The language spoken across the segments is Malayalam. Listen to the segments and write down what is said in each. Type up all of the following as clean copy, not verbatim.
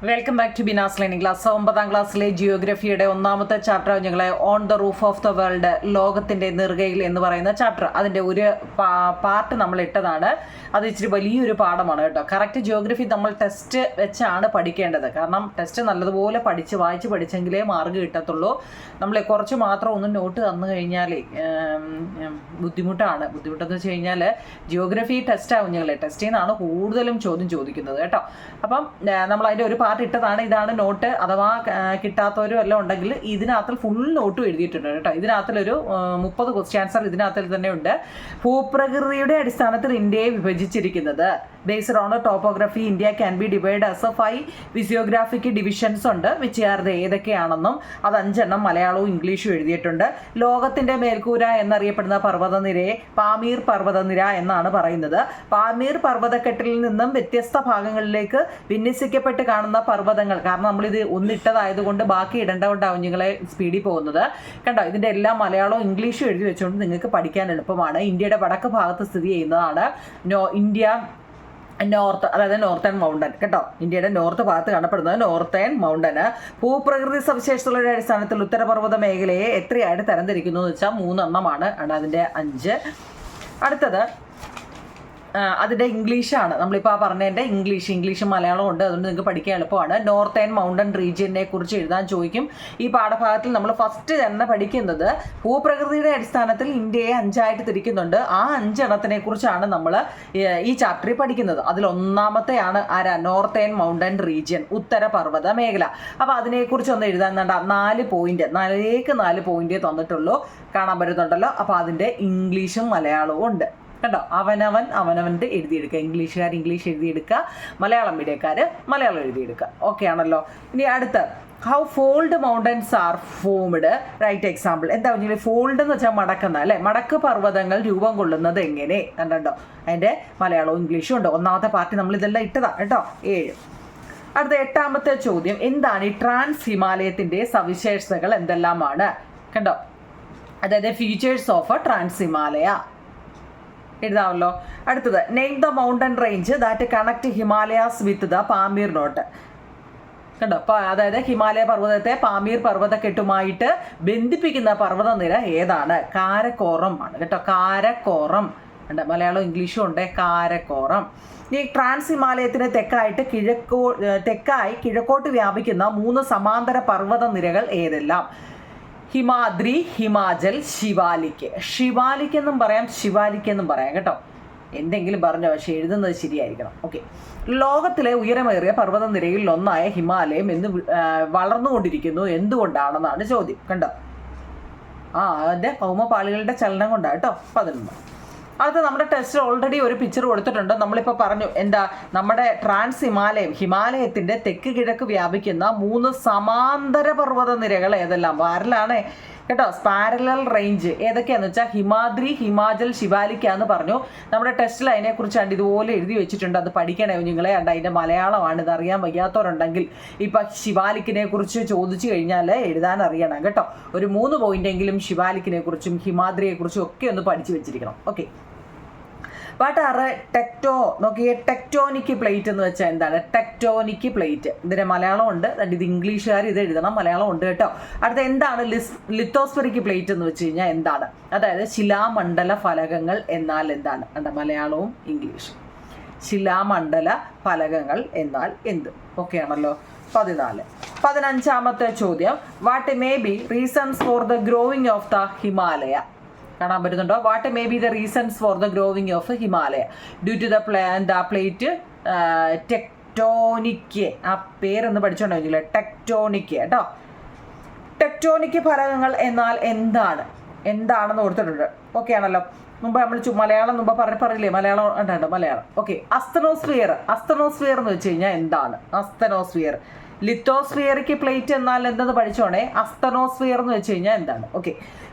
Welcome back to Bina's learning class. 9ാം ക്ലാസ്സിലെ ജിയോഗ്രഫിയുടെ ഒന്നാമത്തെ ചാപ്റ്റർ ഞങ്ങളെ on the roof of the world, ലോകത്തിൻ്റെ നെറുകയിൽ എന്ന് പറയുന്ന ചാപ്റ്റർ. അതിൻ്റെ ഒരു പാർട്ട് നമ്മൾ ഇട്ടതാണ്. അത് ഇച്ചിരി വലിയൊരു പാഠമാണ് കേട്ടോ. കറക്റ്റ് ജിയോഗ്രഫി നമ്മൾ ടെസ്റ്റ് വെച്ചാണ് പഠിക്കേണ്ടത്. കാരണം ടെസ്റ്റ് നല്ലതുപോലെ വായിച്ച് പഠിച്ചെങ്കിലേ മാർക്ക് കിട്ടത്തുള്ളൂ. നമ്മൾ കുറച്ച് മാത്രം ഒന്ന് നോട്ട് തന്നു കഴിഞ്ഞാൽ ബുദ്ധിമുട്ടെന്ന് വെച്ച് കഴിഞ്ഞാൽ ജിയോഗ്രഫി ടെസ്റ്റ് ആവും. ഞങ്ങളെ ടെസ്റ്റിൽ നിന്നാണ് കൂടുതലും ചോദ്യം ചോദിക്കുന്നത് കേട്ടോ. അപ്പം നമ്മൾ അതിൻ്റെ ഒരു പാർട്ട് ഇട്ടതാണ്. ഇതാണ് നോട്ട്. അഥവാ കിട്ടാത്തവരും എല്ലാം ഉണ്ടെങ്കിൽ ഇതിനകത്തിൽ ഫുൾ നോട്ടും എഴുതിയിട്ടുണ്ട് കേട്ടോ. ഇതിനകത്തിലൊരു 30 ക്വസ്റ്റ്യൻ ആൻസർ ഇതിനകത്തിൽ തന്നെ ഉണ്ട്. ഭൂപ്രകൃതിയുടെ അടിസ്ഥാനത്തിൽ ഇന്ത്യയെ വിഭജിച്ചിരിക്കുന്നത് based on topography India can be divide as 5 physiographic divisions ഉണ്ട്. ഏതൊക്കെയാണെന്നും അത് 5 എണ്ണം മലയാളവും ഇംഗ്ലീഷും എഴുതിയിട്ടുണ്ട്. ലോകത്തിന്റെ മേൽക്കൂര എന്നറിയപ്പെടുന്ന പർവ്വതനിരയെ പാമീർ പർവ്വതനിര എന്നാണ് പറയുന്നത്. പാമീർ പർവ്വതക്കെട്ടിൽ നിന്നും വ്യത്യസ്ത ഭാഗങ്ങളിലേക്ക് വിന്യസിക്കപ്പെട്ട് കാണുന്ന പർവ്വതങ്ങൾ, കാരണം നമ്മളിത് ഒന്നിട്ടതായതുകൊണ്ട് ബാക്കി ഇടേണ്ടതുകൊണ്ടാവും നിങ്ങളെ സ്പീഡിൽ പോകുന്നത് കണ്ടോ. ഇതിൻ്റെ എല്ലാം മലയാളവും ഇംഗ്ലീഷും എഴുതി വെച്ചുകൊണ്ട് നിങ്ങൾക്ക് പഠിക്കാൻ എളുപ്പമാണ്. ഇന്ത്യയുടെ വടക്ക് ഭാഗത്ത് സ്ഥിതി ചെയ്യുന്നതാണ് ഇന്ത്യ നോർത്ത്, അതായത് നോർത്തേൺ മൗണ്ടൻ കേട്ടോ. ഇന്ത്യയുടെ നോർത്ത് ഭാഗത്ത് കാണപ്പെടുന്നത് നോർത്തേൺ മൗണ്ടന്. ഭൂപ്രകൃതി സവിശേഷതകളുടെ അടിസ്ഥാനത്തിൽ ഉത്തരപർവ്വത മേഖലയെ എത്രയായിട്ട് തരംതിരിക്കുന്നു എന്ന് വെച്ചാൽ 3 എണ്ണമാണ്. അതിൻ്റെ 5. അടുത്തത് അതിൻ്റെ ഇംഗ്ലീഷാണ്. നമ്മളിപ്പോൾ പറഞ്ഞതിൻ്റെ ഇംഗ്ലീഷും മലയാളവും ഉണ്ട്. അതുകൊണ്ട് നിങ്ങൾക്ക് പഠിക്കാൻ എളുപ്പമാണ്. നോർത്തേൺ മൗണ്ടൻ റീജിയനെ കുറിച്ച് എഴുതാൻ ചോദിക്കും. ഈ പാഠഭാഗത്തിൽ നമ്മൾ ഫസ്റ്റ് തന്നെ പഠിക്കുന്നത് ഭൂപ്രകൃതിയുടെ അടിസ്ഥാനത്തിൽ ഇന്ത്യയെ 5ആയിട്ട് തിരിക്കുന്നുണ്ട്. ആ 5 എണ്ണത്തിനെ കുറിച്ചാണ് നമ്മൾ ഈ ചാപ്റ്ററിൽ പഠിക്കുന്നത്. അതിൽ ഒന്നാമത്തെയാണ് നോർത്തേൺ മൗണ്ടൻ റീജിയൻ, ഉത്തരപർവ്വത മേഖല. അപ്പോൾ അതിനെക്കുറിച്ച് ഒന്ന് എഴുതാൻ 4 പോയിന്റ്, 4 പോയിന്റ് തന്നിട്ടുള്ളൂ, കാണാൻ പറ്റുന്നുണ്ടല്ലോ. അപ്പോൾ അതിൻ്റെ ഇംഗ്ലീഷും മലയാളവും ഉണ്ട് കേട്ടോ. അവനവൻ്റെ എഴുതിയെടുക്കുക. ഇംഗ്ലീഷുകാർ ഇംഗ്ലീഷ് എഴുതിയെടുക്കുക, മലയാളം മീഡിയക്കാർ മലയാളം എഴുതിയെടുക്കുക. ഓക്കെ ആണല്ലോ. ഇനി അടുത്ത how fold mountains are formed, right example. എന്താ പറഞ്ഞാൽ ഫോൾഡ് എന്ന് വെച്ചാൽ മടക്കുന്ന അല്ലേ. മടക്ക് പർവ്വതങ്ങൾ രൂപം കൊള്ളുന്നത് എങ്ങനെ കണ്ടോ. അതിൻ്റെ മലയാളവും ഇംഗ്ലീഷും ഉണ്ട്. ഒന്നാമത്തെ പാർട്ടി നമ്മൾ ഇതെല്ലാം ഇട്ടതാ കേട്ടോ. 7. അടുത്ത 8ാമത്തെ ചോദ്യം, എന്താണ് ഈ ട്രാൻസ് ഹിമാലയത്തിൻ്റെ സവിശേഷതകൾ എന്തെല്ലാമാണ് കണ്ടോ. അതായത് ഫീച്ചേഴ്സ് ഓഫ് ട്രാൻസ് ഹിമാലയ എഴുതാമല്ലോ. അടുത്തത് name the mountain range that connect Himalayas with the Pamir note കണ്ടോ. അതായത് ഹിമാലയ പർവ്വതത്തെ പാമീർ പർവ്വതക്കെട്ടുമായിട്ട് ബന്ധിപ്പിക്കുന്ന പർവ്വതനിര ഏതാണ്? കാരക്കോറം ആണ് കേട്ടോ. കാരക്കോറം ഉണ്ട്. മലയാളം ഇംഗ്ലീഷും ഉണ്ട്. കാരക്കോറം. ഈ ട്രാൻസ് ഹിമാലയത്തിന് തെക്കായി കിഴക്കോട്ട് വ്യാപിക്കുന്ന 3 സമാന്തര പർവ്വതനിരകൾ ഏതെല്ലാം? ഹിമാദ്രി, ഹിമാചൽ, ശിവാലിക് എന്നും പറയാം, ശിവാലിക് എന്നും പറയാം കേട്ടോ. എന്തെങ്കിലും പറഞ്ഞോ, പക്ഷേ എഴുതുന്നത് ശരിയായിരിക്കണം. ഓക്കെ. ലോകത്തിലെ ഉയരമേറിയ പർവ്വതനിരയിൽ ഒന്നായ ഹിമാലയം എന്ന് വളർന്നുകൊണ്ടിരിക്കുന്നു എന്തുകൊണ്ടാണെന്നാണ് ചോദ്യം കണ്ടോ. അതിൻ്റെ ഭൗമപാളികളുടെ ചലനം കൊണ്ടാണ് കേട്ടോ. 11. അത് നമ്മുടെ ടെസ്റ്റിൽ ഓൾറെഡി ഒരു പിക്ചർ കൊടുത്തിട്ടുണ്ട്. നമ്മളിപ്പോൾ പറഞ്ഞു എന്താ, നമ്മുടെ ട്രാൻസ് ഹിമാലയത്തിൻ്റെ തെക്ക് കിഴക്ക് വ്യാപിക്കുന്ന 3 സമാന്തര പർവ്വതനിരകൾ ഏതെല്ലാം? പാരലാണ് കേട്ടോ. പാരലൽ റേഞ്ച് ഏതൊക്കെയാണെന്ന് വെച്ചാൽ ഹിമാദ്രി, ഹിമാചൽ, ശിവാലിക്കാന്ന് പറഞ്ഞു. നമ്മുടെ ടെസ്റ്റിൽ അതിനെക്കുറിച്ച് ഇതുപോലെ എഴുതി വെച്ചിട്ടുണ്ട്. അത് പഠിക്കണേ നിങ്ങളെ. അതിൻ്റെ മലയാളമാണ്. ഇത് അറിയാൻ വയ്യാത്തവരുണ്ടെങ്കിൽ ഇപ്പം ശിവാലിക്കിനെ കുറിച്ച് ചോദിച്ചു കഴിഞ്ഞാൽ എഴുതാൻ അറിയണം കേട്ടോ. ഒരു 3 പോയിന്റെങ്കിലും ശിവാലിക്കിനെ കുറിച്ചും ഹിമാദ്രിയെ കുറിച്ചും ഒക്കെ ഒന്ന് പഠിച്ചു വെച്ചിരിക്കണം. ഓക്കെ. വാട്ട് ആർ നോക്കിയേ, ടെക്ടോണിക് പ്ലേറ്റ് എന്ന് വെച്ചാൽ എന്താണ്? ടെക്ടോണിക് പ്ലേറ്റ് ഇതിൻ്റെ മലയാളം ഉണ്ട്. ഇത് ഇംഗ്ലീഷുകാർ ഇത് എഴുതണം, മലയാളം ഉണ്ട് കേട്ടോ. അടുത്ത എന്താണ് ലിത്തോസ്ഫെറിക് പ്ലേറ്റ് എന്ന് വെച്ച് കഴിഞ്ഞാൽ എന്താണ്? അതായത് ശിലാമണ്ഡല ഫലകങ്ങൾ എന്നാൽ എന്താണ്? മലയാളവും ഇംഗ്ലീഷും. ശിലാമണ്ഡല ഫലകങ്ങൾ എന്നാൽ എന്ത്? ഓക്കെ ആണല്ലോ. 14. 15ാമത്തെ ചോദ്യം, what may be reasons for the growing of the Himalaya? കാണാൻ പറ്റുന്നുണ്ടോ? What may be the reasons for the growing of Himalaya due to the plate tectonic. ആ പേരൊന്ന് പഠിച്ചോണ്ടോ. ടെക്ടോണിക് കേട്ടോ. ടെക്ടോണിക് ഫലകങ്ങൾ എന്നാൽ എന്താണെന്ന് കൊടുത്തിട്ടുണ്ട്. ഓക്കെ ആണല്ലോ. മുമ്പ് നമ്മൾ മലയാളം മുമ്പ് പറയില്ലേ, മലയാളം ഉണ്ട്. മലയാളം ഓക്കെ. അസ്തനോസ്ഫിയർ എന്ന് വെച്ച് കഴിഞ്ഞാൽ എന്താണ്? അസ്തനോസ്ഫിയർ ലിത്തോസ്ഫിയറിക് പ്ലേറ്റ് എന്നാൽ എന്തെന്ന് പഠിച്ചോണേ. അസ്തനോസ്ഫിയർ എന്ന് വെച്ച് കഴിഞ്ഞാൽ എന്താണ്? ഓക്കെ,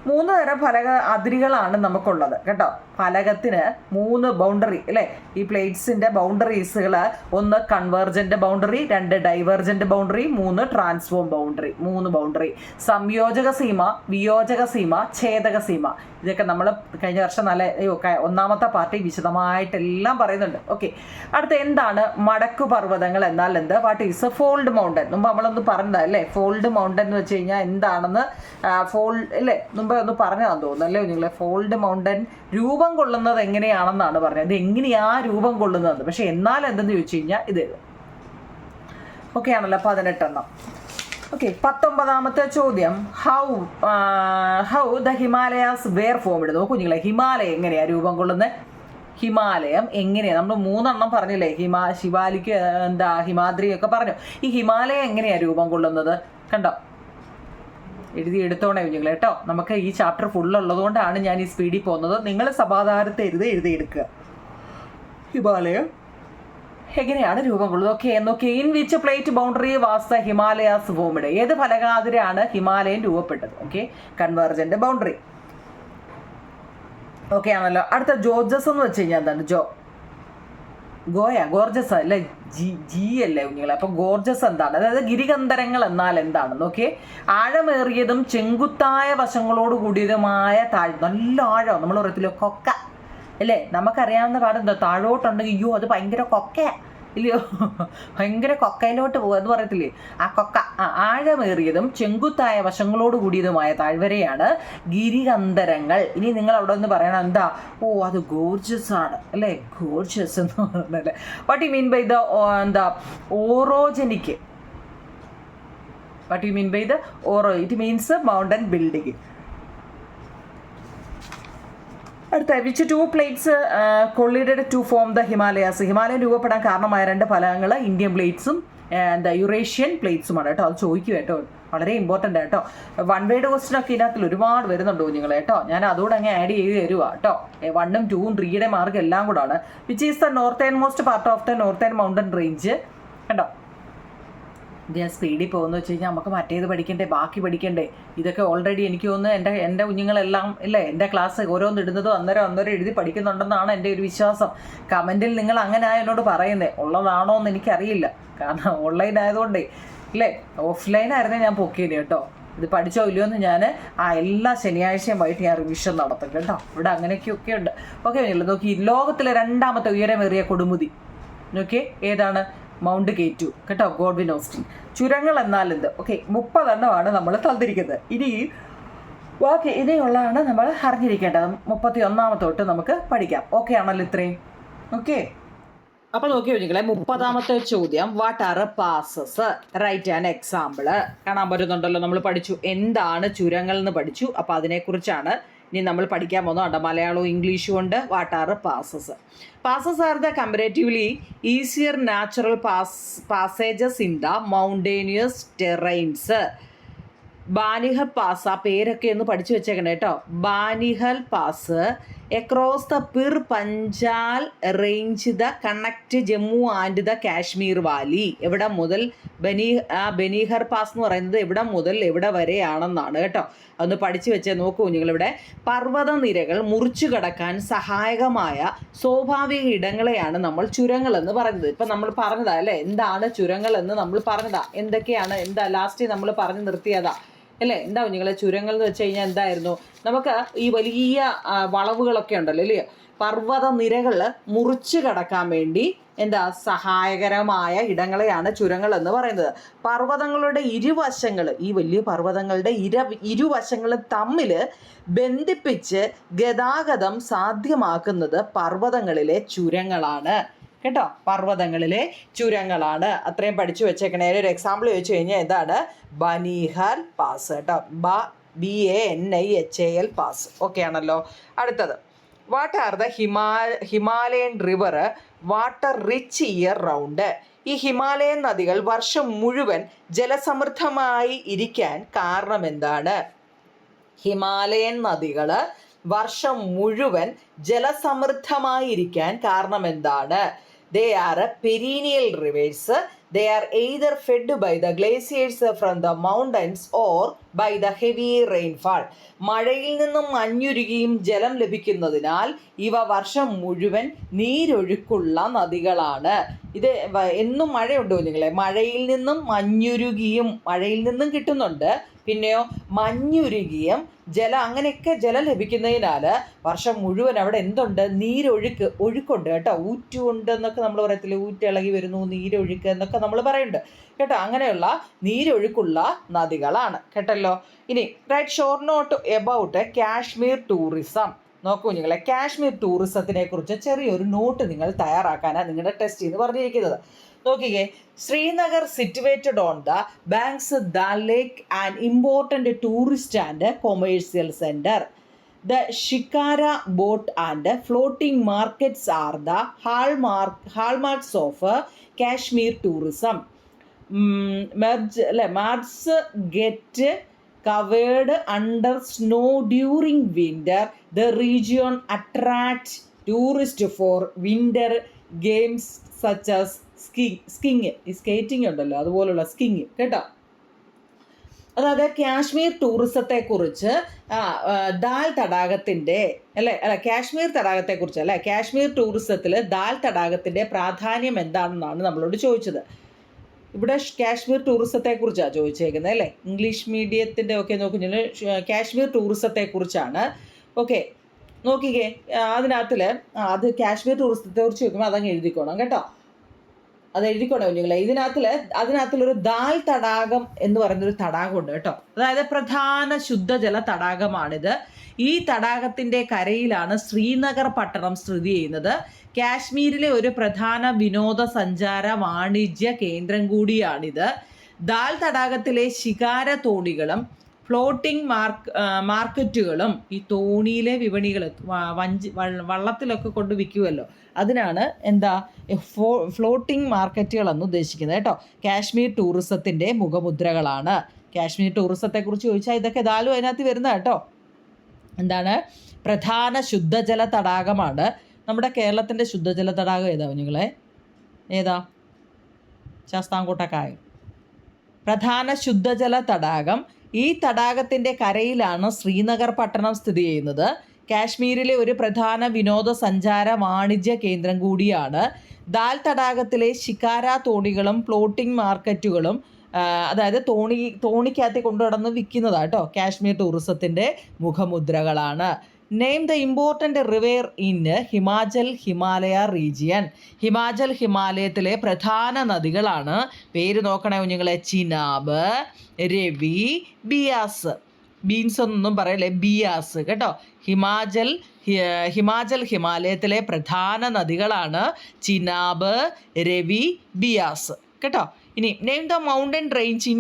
3 തരം ഫലക അതിരുകളാണ് നമുക്കുള്ളത് കേട്ടോ. ഫലകത്തിന് 3 ബൗണ്ടറി അല്ലേ, ഈ പ്ലേറ്റ്സിന്റെ ബൗണ്ടറീസുകൾ. 1 convergent boundary, 2 divergent boundary, 3 transform boundary. 3 boundary. സംയോജക സീമ, വിയോജക സീമ, ഛേദക സീമ. ഇതൊക്കെ നമ്മൾ കഴിഞ്ഞ വർഷം നല്ല ഒന്നാമത്തെ പാർട്ടി വിശദമായിട്ടെല്ലാം പറയുന്നുണ്ട്. ഓക്കെ, അടുത്ത എന്താണ് മടക്കു പർവ്വതങ്ങൾ എന്നാൽ എന്ത്? What is A fold mountain? മുമ്പ് നമ്മളൊന്ന് പറഞ്ഞതാ അല്ലേ, ഫോൾഡ് മൗണ്ടൻ എന്ന് വെച്ച് കഴിഞ്ഞാൽ എന്താണെന്ന്. ഫോൾഡ് അല്ലേ, മുമ്പ് ഒന്ന് പറഞ്ഞതാന്ന് തോന്നുന്നു അല്ലേ നിങ്ങളെ. ഫോൾഡ് മൗണ്ടൻ രൂപം കൊള്ളുന്നത് എങ്ങനെയാണെന്നാണ് പറഞ്ഞത്. ഇത് എങ്ങനെയാ രൂപം കൊള്ളുന്നത്? പക്ഷെ എന്നാൽ എന്തെന്ന് ചോദിച്ചു കഴിഞ്ഞാൽ ഇത് ഓക്കെ ആണല്ലോ. 18. ഓക്കെ, 19ാമത്തെ ചോദ്യം. How the Himalayas were formed? നോക്കൂ നിങ്ങളെ, ഹിമാലയം എങ്ങനെയാ രൂപം കൊള്ളുന്നത്? ഹിമാലയം എങ്ങനെയാ? നമ്മൾ 3 പറഞ്ഞില്ലേ, ശിവാലിക്ക് എന്താ ഹിമാദ്രി ഒക്കെ പറഞ്ഞു. ഈ ഹിമാലയം എങ്ങനെയാ രൂപം കൊള്ളുന്നത്? കണ്ടോ, എടുത്തോണേ കുഞ്ഞുങ്ങളെ കേട്ടോ. നമുക്ക് ഈ ചാപ്റ്റർ ഫുള്ളുള്ളത് കൊണ്ടാണ് ഞാൻ ഈ സ്പീഡിൽ പോകുന്നത്. നിങ്ങൾ സമാധാനത്തെ എഴുതിയെടുക്കുക. ഹിമാലയം എങ്ങനെയാണ് രൂപം കൊള്ളുന്നത്? ഓക്കെ നോക്കി. In which plate boundary was the Himalayas formed? ഏത് ഫലകാതിരാണ് ഹിമാലയം രൂപപ്പെട്ടത്? Okay, convergent boundary. ഓക്കെ ആണല്ലോ. അടുത്ത ജോർജസ് എന്ന് വെച്ച് കഴിഞ്ഞാൽ എന്താണ്? ഗോർജസ് അല്ലേ, ജി അല്ലേ കുഞ്ഞുങ്ങളെ. അപ്പൊ ഗോർജസ് എന്താണ്? അതായത് ഗിരികന്ധരങ്ങൾ എന്നാൽ എന്താണ്? നോക്കിയേ, ആഴമേറിയതും ചെങ്കുത്തായ വശങ്ങളോട് കൂടിയതുമായ നല്ല ആഴം. നമ്മൾ പറയത്തില്ലോ കൊക്ക അല്ലേ, നമുക്കറിയാവുന്ന പാടെന്തോ താഴോട്ടുണ്ടെങ്കിൽ അയ്യോ അത് ഭയങ്കര കൊക്ക ഇല്ലയോ, ഭയങ്കര കൊക്കയിലോട്ട് പോകുക എന്ന് പറയത്തില്ലേ, ആ കൊക്ക. ആഴമേറിയതും ചെങ്കുത്തായ വശങ്ങളോട് കൂടിയതുമായ താഴ്വരയാണ് ഗിരികന്ധരങ്ങൾ. ഇനി നിങ്ങൾ അവിടെ നിന്ന് പറയണം എന്താ? ഓ അത് ഗോർജസ് ആണ് അല്ലേ, ഗോർജസ് എന്ന് പറഞ്ഞല്ലേ. What you mean by the എന്താ orogenic? What you mean by the oro? It means mountain building. അടുത്ത which 2 plates collided to form the Himalayas? ഹിമാലയം രൂപപ്പെടാൻ കാരണമായ 2 ഫലകങ്ങൾ ഇന്ത്യൻ പ്ലേറ്റ്സും എന്താ യുറേഷ്യൻ പ്ലേറ്റ്സുമാണ് കേട്ടോ. അത് ചോദിക്കുക കേട്ടോ, വളരെ ഇമ്പോർട്ടൻ്റ് കേട്ടോ. 1 വേർഡ് ക്വസ്റ്റ്യൻ ഒക്കെ ഇതിനകത്തിൽ ഒരുപാട് വരുന്നുണ്ടോ നിങ്ങൾ കേട്ടോ. ഞാൻ അതുകൂടെ അങ്ങ് ആഡ് ചെയ്ത് തരുക കേട്ടോ. 1ഉം 2ഉം 3യുടെ മാർക്ക് എല്ലാം കൂടാണ്. Which is the northern most part of the northern mountain range? കണ്ടോ, ഇത് ഞാൻ സ്പീഡിൽ പോകുന്നു വെച്ച് കഴിഞ്ഞാൽ നമുക്ക് മറ്റേത് പഠിക്കണ്ടേ, ബാക്കി പഠിക്കണ്ടേ. ഇതൊക്കെ ഓൾറെഡി എനിക്ക് തോന്നുന്നു എൻ്റെ കുഞ്ഞുങ്ങളെല്ലാം ഇല്ലേ എൻ്റെ ക്ലാസ് ഓരോന്ന് ഇടുന്നതും അന്നേരം എഴുതി പഠിക്കുന്നുണ്ടെന്നാണ് എൻ്റെ ഒരു വിശ്വാസം. കമൻറ്റിൽ നിങ്ങൾ അങ്ങനെ എന്നോട് പറയുന്നത് ഉള്ളതാണോ എന്ന് എനിക്കറിയില്ല, കാരണം ഓൺലൈൻ ആയതുകൊണ്ടേ ഇല്ലേ. ഓഫ്ലൈനായിരുന്നേ ഞാൻ പൊക്കിയത് കേട്ടോ. ഇത് പഠിച്ചോ ഇല്ലയോ എന്ന് ഞാൻ എല്ലാ ശനിയാഴ്ചയും വൈകിട്ട് ഞാൻ റിവിഷൻ നടത്തും കേട്ടോ. ഇവിടെ അങ്ങനെയൊക്കെ ഉണ്ട്. ഓക്കെ നോക്കി, ലോകത്തിലെ 2ാമത്തെ ഉയരമേറിയ കൊടുമുടി നോക്കിയേ ഏതാണ്? മൗണ്ട് K2 കേട്ടോ, ഗോഡ്വിൻ ഓസ്റ്റിൻ. ചുരങ്ങൾ എന്നാൽ എന്ത്? ഓക്കെ, 30 എണ്ണമാണ് നമ്മൾ തന്നിരിക്കുന്നത്. ഇനിയുള്ളതാണ് നമ്മൾ അറിഞ്ഞിരിക്കേണ്ടത്. 31ാമത്തെ തൊട്ട് നമുക്ക് പഠിക്കാം. ഓക്കെ ആണല്ലോ ഇത്രയും? ഓക്കെ, അപ്പൊ നോക്കി കുഞ്ഞുങ്ങളെ, 30ാമത്തെ ചോദ്യം. What are passes? Right an example. കാണാൻ പറ്റുന്നുണ്ടല്ലോ, നമ്മൾ പഠിച്ചു എന്താണ് ചുരങ്ങൾ എന്ന് പഠിച്ചു. അപ്പൊ അതിനെക്കുറിച്ചാണ് ഇനി നമ്മൾ പഠിക്കാൻ പോകുന്നത്. മലയാളവും ഇംഗ്ലീഷും ഉണ്ട്. What are passes? Passes are the comparatively easier natural passages in the mountainous terrains. Banihal pass, ആ പേരൊക്കെ ഒന്ന് പഠിച്ചു വെച്ചേക്കണേ കേട്ടോ. Banihal pass across the Pir Panjal range the connect Jammu and the Kashmir Valley. എവിടെ മുതൽ ബനീഹർ പാസ് എന്ന് പറയുന്നത് എവിടെ മുതൽ എവിടെ വരെയാണെന്നാണ് കേട്ടോ. അതൊന്ന് പഠിച്ചു വെച്ചേ. നോക്കൂ നിങ്ങളിവിടെ പർവ്വതനിരകൾ മുറിച്ചു കടക്കാൻ സഹായകമായ സ്വാഭാവിക ഇടങ്ങളെയാണ് നമ്മൾ ചുരങ്ങൾ എന്ന് പറയുന്നത്. ഇപ്പം നമ്മൾ പറഞ്ഞതാ അല്ലേ, എന്താണ് ചുരങ്ങൾ എന്ന് നമ്മൾ പറഞ്ഞതാ. എന്തൊക്കെയാണ് ലാസ്റ്റ് നമ്മൾ പറഞ്ഞു നിർത്തിയതാ അല്ലേ. എന്താ കുഞ്ഞുങ്ങളെ ചുരങ്ങൾ എന്ന് വെച്ച് കഴിഞ്ഞാൽ എന്തായിരുന്നു? നമുക്ക് ഈ വലിയ വളവുകളൊക്കെ ഉണ്ടല്ലോ അല്ലേ, പർവ്വത നിരകൾ മുറിച്ചു കടക്കാൻ വേണ്ടി സഹായകരമായ ഇടങ്ങളെയാണ് ചുരങ്ങൾ എന്ന് പറയുന്നത്. പർവ്വതങ്ങളുടെ ഇരുവശങ്ങൾ, ഈ വലിയ പർവ്വതങ്ങളുടെ ഇരുവശങ്ങൾ തമ്മിൽ ബന്ധിപ്പിച്ച് ഗതാഗതം സാധ്യമാക്കുന്നത് പർവ്വതങ്ങളിലെ ചുരങ്ങളാണ് കേട്ടോ. പർവ്വതങ്ങളിലെ ചുരങ്ങളാണ്. അത്രയും പഠിച്ചു വെച്ചേക്കണേ. ഒരു എക്സാമ്പിൾ ചോദിച്ചു കഴിഞ്ഞാൽ എന്താണ്? ബനീഹൽ പാസ് കേട്ടോ. BANIHAL pass. ഓക്കെ ആണല്ലോ. അടുത്തത്, what are the Himalayan river water rich year round? ഈ ഹിമാലയൻ നദികൾ വർഷം മുഴുവൻ ജലസമൃദ്ധമായി ഇരിക്കാൻ കാരണം എന്താണ്? ഹിമാലയൻ നദികൾ വർഷം മുഴുവൻ ജലസമൃദ്ധമായിരിക്കാൻ കാരണം എന്താണ്? They are perennial rivers They are either fed by the glaciers from the mountains or by the heavy rainfall. മഴയിൽ നിന്നും മഞ്ഞുരുകിയും ജലം ലഭിക്കുന്നതിനാൽ ഇവ വർഷം മുഴുവൻ നീരൊഴുക്കുള്ള നദികളാണ്. ഇത് എന്നും മഴയുണ്ടോ നിങ്ങളെ? മഴയിൽ നിന്നും മഞ്ഞുരുകിയും, മഴയിൽ നിന്നും കിട്ടുന്നുണ്ട്, പിന്നെയോ മഞ്ഞുരുകിയും ജലം, അങ്ങനെയൊക്കെ ജലം ലഭിക്കുന്നതിനാൽ വർഷം മുഴുവൻ അവിടെ എന്തുണ്ട്? ഒഴുക്കുണ്ട് കേട്ടോ. ഊറ്റുണ്ട് എന്നൊക്കെ നമ്മൾ പറയത്തില്ലേ, ഊറ്റിളകി വരുന്നു, നീരൊഴുക്ക് എന്നൊക്കെ നമ്മൾ പറയുന്നുണ്ട് കേട്ടോ. അങ്ങനെയുള്ള നീരൊഴുക്കുള്ള നദികളാണ് കേട്ടല്ലോ. ഇനി right short not about Kashmir tourism. നോക്കൂ നിങ്ങളെ, കാശ്മീർ ടൂറിസത്തിനെ കുറിച്ച് ചെറിയൊരു നോട്ട് നിങ്ങൾ തയ്യാറാക്കാനാണ് നിങ്ങളുടെ ടെസ്റ്റ് എന്ന് പറഞ്ഞിരിക്കുന്നത്. നോക്കിക്കേ, Srinagar situated on the banks Dal lake and important tourist and commercial centre. The shikara boat and floating markets are the hallmarks of Kashmir tourism. Mars get covered under snow during winter. The region attracts tourists for winter games such as skating ഉണ്ടല്ലോ, അതുപോലുള്ള സ്കീയിങ് കേട്ടോ. അതായത് കാശ്മീർ ടൂറിസത്തെക്കുറിച്ച് ദാൽ തടാകത്തിൻ്റെ കാശ്മീർ തടാകത്തെക്കുറിച്ച് കാശ്മീർ ടൂറിസത്തിൽ ദാൽ തടാകത്തിൻ്റെ പ്രാധാന്യം എന്താണെന്നാണ് നമ്മളോട് ചോദിച്ചത്. ഇവിടെ കാശ്മീർ ടൂറിസത്തെക്കുറിച്ചാണ് ചോദിച്ചേക്കുന്നത് അല്ലേ. ഇംഗ്ലീഷ് മീഡിയത്തിൻ്റെ ഒക്കെ നോക്കുന്നത് കാശ്മീർ ടൂറിസത്തെക്കുറിച്ചാണ്. ഓക്കെ, നോക്കിക്കേ, അതിനകത്തിൽ അത് കാശ്മീർ ടൂറിസത്തെക്കുറിച്ച് ചോദിക്കുമ്പോൾ അതങ്ങ് എഴുതിക്കോണം കേട്ടോ. അത് എഴുതിക്കോണം കുഞ്ഞുങ്ങളെ. അതിനകത്തുള്ളൊരു ദാൽ തടാകം എന്ന് പറയുന്നൊരു തടാകമുണ്ട് കേട്ടോ. അതായത് പ്രധാന ശുദ്ധജല തടാകമാണിത്. ഈ തടാകത്തിൻ്റെ കരയിലാണ് ശ്രീനഗർ പട്ടണം സ്ഥിതി ചെയ്യുന്നത്. കാശ്മീരിലെ ഒരു പ്രധാന വിനോദസഞ്ചാര വാണിജ്യ കേന്ദ്രം കൂടിയാണിത്. ദാൽ തടാകത്തിലെ ശികാര തോണികളും ഫ്ലോട്ടിംഗ് മാർക്കറ്റുകളും, ഈ തോണിയിലെ വിപണികൾ വള്ളത്തിലൊക്കെ കൊണ്ട് വിൽക്കുമല്ലോ, അതിനാണ് എന്താ ഫ്ലോട്ടിംഗ് മാർക്കറ്റുകളെന്ന് ഉദ്ദേശിക്കുന്നത് കേട്ടോ. കാശ്മീർ ടൂറിസത്തിൻ്റെ മുഖമുദ്രകളാണ്. കാശ്മീർ ടൂറിസത്തെക്കുറിച്ച് ചോദിച്ചാൽ ഇതൊക്കെ ദാലും അതിനകത്ത് വരുന്ന കേട്ടോ. എന്താണ്? പ്രധാന ശുദ്ധജല തടാകമാണ്. നമ്മുടെ കേരളത്തിൻ്റെ ശുദ്ധജല തടാകം ഏതാ കുഞ്ഞുങ്ങളെ? ഏതാ? ശാസ്താംകോട്ടക്കായൽ. പ്രധാന ശുദ്ധജല തടാകം. ഈ തടാകത്തിൻ്റെ കരയിലാണ് ശ്രീനഗർ പട്ടണം സ്ഥിതി ചെയ്യുന്നത്. കാശ്മീരിലെ ഒരു പ്രധാന വിനോദസഞ്ചാര വാണിജ്യ കേന്ദ്രം കൂടിയാണ്. ദാൽ തടാകത്തിലെ ശിക്കാര തോണികളും ഫ്ലോട്ടിംഗ് മാർക്കറ്റുകളും, അതായത് തോണിക്കകത്ത് കൊണ്ടുനടന്ന് വിൽക്കുന്നതാണ് കേട്ടോ, കാശ്മീർ ടൂറിസത്തിൻ്റെ മുഖമുദ്രകളാണ്. Name the important river in Himalaya region. ഹിമാലയത്തിലെ പ്രധാന നദികളാണ്. പേര് നോക്കണേ കുഞ്ഞുങ്ങളെ. ചിനാബ്, രവി, ബിയാസ്. ബീൻസ് ഒന്നും പറയല്ലേ, ബിയാസ് കേട്ടോ. ഹിമാലയത്തിലെ പ്രധാന നദികളാണ് ചിനാബ്, രവി, ബിയാസ് കേട്ടോ. ഇനി name the mountain range in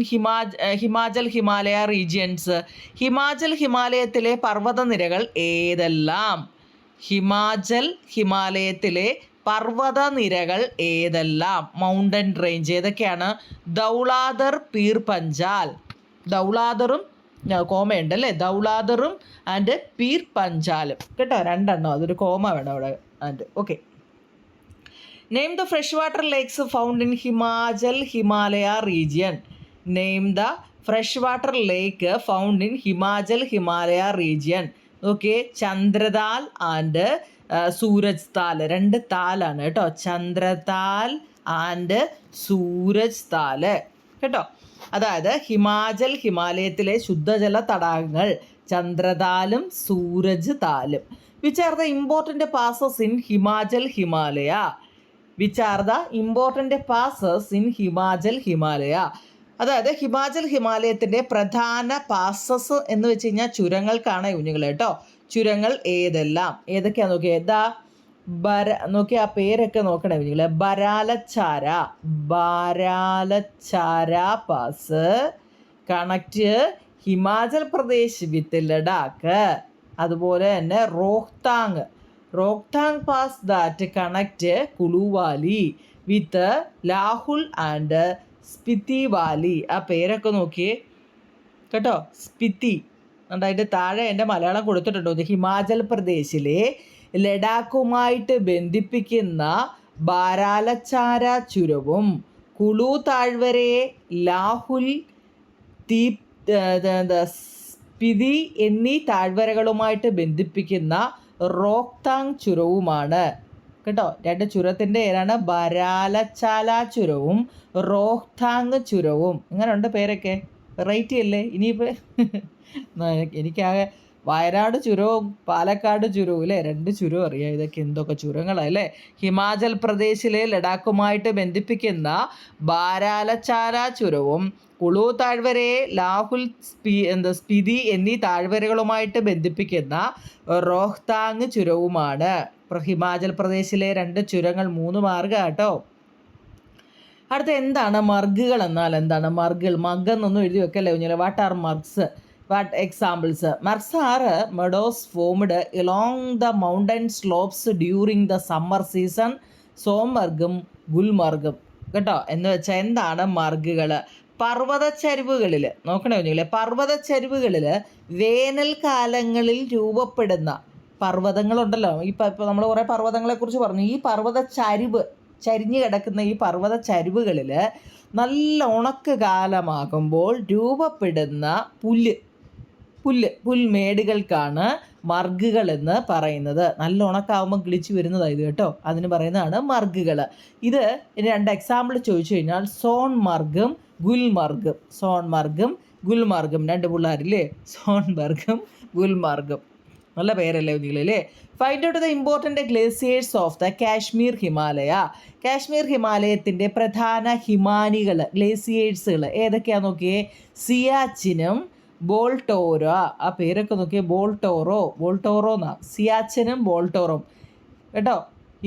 Himalaya regions. ഹിമാലയത്തിലെ പർവ്വതനിരകൾ ഏതെല്ലാം? ഹിമാലയത്തിലെ പർവ്വതനിരകൾ ഏതെല്ലാം? മൗണ്ടൻ റേഞ്ച് ഏതൊക്കെയാണ്? ദൗളാദർ, പീർ പഞ്ചാൽ. ദൗളാദറും കോമയുണ്ടല്ലേ, ദൗളാദറും ആൻഡ് പീർ പഞ്ചാലും കേട്ടോ, രണ്ടെണ്ണം, അതൊരു കോമ വേണം അവിടെ. And okay. Name the fresh water lakes found in Himalaya region. Name the fresh water lake found in Himalaya region. Okay, Chandratal and Suraj Tal. രണ്ട് താലാണ് കേട്ടോ, ചന്ദ്രതാൽ ആൻഡ് സൂരജ് താൽ കേട്ടോ. അതായത് ഹിമാലയത്തിലെ ശുദ്ധജല തടാകങ്ങൾ ചന്ദ്രതാലും സൂരജ് താലും. Which are the important passes in Himalaya. Which are the important passes in Himalaya. അതായത് ഹിമാലയത്തിൻ്റെ പ്രധാന പാസസ് എന്ന് വെച്ച് കഴിഞ്ഞാൽ ചുരങ്ങൾക്കാണ് കുഞ്ഞുങ്ങൾ കേട്ടോ. ചുരങ്ങൾ ഏതെല്ലാം? ഏതൊക്കെയാണെന്ന് നോക്കിയാൽ നോക്കി ആ പേരൊക്കെ നോക്കണേ കുഞ്ഞുങ്ങളെ. ബാരാലച്ചാര പാസ് കണക്റ്റ് ഹിമാചൽ പ്രദേശ് വിത്ത് ലഡാക്ക്. അതുപോലെ തന്നെ Rohtang pass that connect Kullu Valley with Lahaul and Spiti Valley. ആ പേരൊക്കെ നോക്കിയേ കേട്ടോ. സ്പിതി അതിൻ്റെ താഴെ എൻ്റെ മലയാളം കൊടുത്തിട്ടുണ്ടോ? ഹിമാചൽ പ്രദേശിലെ ലഡാക്കുമായിട്ട് ബന്ധിപ്പിക്കുന്ന ബാരാലച്ചാര ചുരവും കുളു താഴ്വരയെ ലാഹുൽ, സ്പിതി എന്നീ താഴ്വരകളുമായിട്ട് ബന്ധിപ്പിക്കുന്ന റോഹ്താങ് ചുരവുമാണ്. കേട്ടോ, രണ്ട് ചുരത്തിൻ്റെ പേരാണ് ബരാലച്ചാല ചുരവും റോഹ്താങ് ചുരവും. ഇങ്ങനെയുണ്ട് പേരൊക്കെ, വെറൈറ്റി അല്ലേ? ഇനിയിപ്പോൾ എനിക്കാകെ വയനാട് ചുരവും പാലക്കാട് ചുരവും അല്ലേ, രണ്ട് ചുരവും അറിയാം. ഇതൊക്കെ എന്തൊക്കെ ചുരങ്ങളല്ലേ. ഹിമാചൽ പ്രദേശിലെ ലഡാക്കുമായിട്ട് ബന്ധിപ്പിക്കുന്ന ബാരാലച്ചാല ചുരവും കുളു താഴ്വരയെ ലാഹുൽ, സ്പിതി എന്നീ താഴ്വരകളുമായിട്ട് ബന്ധിപ്പിക്കുന്ന റോഹ്താങ് ചുരവുമാണ്. ഹിമാചൽ പ്രദേശിലെ രണ്ട് ചുരങ്ങൾ, 3 മാർഗം കേട്ടോ. അടുത്ത എന്താണ് മർഗുകൾ എന്നാൽ എന്താണ്? മർഗുകൾ, മഗ്ഗെന്നൊന്നും എഴുതി വെക്കല്ലേ കുഞ്ഞിലെ. What are margs? What examples? Margs are meadows formed along the mountain slopes during the summer season. സോംമർഗും ഗുൽമർഗും. കേട്ടോ, എന്ന് വെച്ചാൽ എന്താണ് മർഗുകൾ? പർവ്വതച്ചരിവുകളിൽ, നോക്കണേ കുഞ്ഞിലെ, പർവ്വതച്ചരിവുകളിൽ വേനൽക്കാലങ്ങളിൽ രൂപപ്പെടുന്ന പർവ്വതങ്ങളുണ്ടല്ലോ. ഇപ്പോൾ നമ്മൾ കുറേ പർവ്വതങ്ങളെക്കുറിച്ച് പറഞ്ഞു. ഈ ചരിഞ്ഞ് കിടക്കുന്ന ഈ പർവ്വത ചരിവുകളിൽ നല്ല ഉണക്ക് കാലമാകുമ്പോൾ രൂപപ്പെടുന്ന പുൽമേടുകൾക്കാണ് മർഗുകൾ എന്ന് പറയുന്നത്. നല്ല ഉണക്കാവുമ്പോൾ കിളിച്ച് വരുന്നതാണ് ഇത് കേട്ടോ. അതിന് പറയുന്നതാണ് മർഗുകൾ. ഇത് 2 എക്സാമ്പിൾ ചോദിച്ചു കഴിഞ്ഞാൽ സോൺമർഗും ഗുൽമർഗും. സോൺമർഗും ഗുൽമർഗും, 2 പിള്ളേരില്ലേ, സോൺമർഗും ഗുൽമർഗും. നല്ല പേരല്ലേ കുഞ്ഞികളല്ലേ. Find out the important glaciers of the Kashmir Himalaya. കാശ്മീർ ഹിമാലയത്തിൻ്റെ പ്രധാന ഹിമാനികൾ, ഗ്ലേസിയേഴ്സുകൾ ഏതൊക്കെയാണെന്ന് നോക്കിയേ. സിയാച്ചിനും ബോൾട്ടോറോ. ആ പേരൊക്കെ നോക്കിയേ, ബോൾട്ടോറോ എന്നാ. സിയാച്ചിനും ബോൾട്ടോറും കേട്ടോ.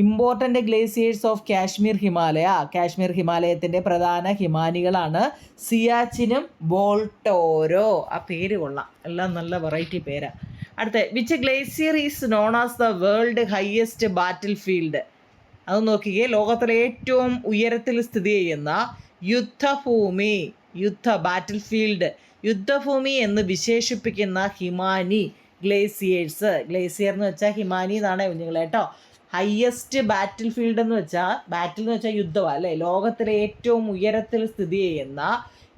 Important glaciers of Kashmir Himalaya. കാശ്മീർ ഹിമാലയത്തിൻ്റെ പ്രധാന ഹിമാനികളാണ് സിയാച്ചിനും ബോൾട്ടോറോ. ആ പേര് കൊള്ളാം, എല്ലാം നല്ല വെറൈറ്റി പേരാണ്. അടുത്ത, which glacier is known as the world highest battle field? അത് നോക്കിക്കേ. ലോകത്തിലെ ഏറ്റവും ഉയരത്തിൽ സ്ഥിതി ചെയ്യുന്ന ബാറ്റിൽ ഫീൽഡ്, യുദ്ധഭൂമി എന്ന് വിശേഷിപ്പിക്കുന്ന ഹിമാനി ഗ്ലേസിയേഴ്സ്. ഗ്ലേസിയർ എന്ന് വെച്ചാൽ ഹിമാനി എന്നാണ് കുഞ്ഞുങ്ങൾ കേട്ടോ. ഹയസ്റ്റ് ബാറ്റിൽ ഫീൽഡ് എന്ന് വെച്ചാൽ, ബാറ്റിൽ എന്ന് വെച്ചാൽ യുദ്ധമാണ് അല്ലേ. ലോകത്തിലെ ഏറ്റവും ഉയരത്തിൽ സ്ഥിതി ചെയ്യുന്ന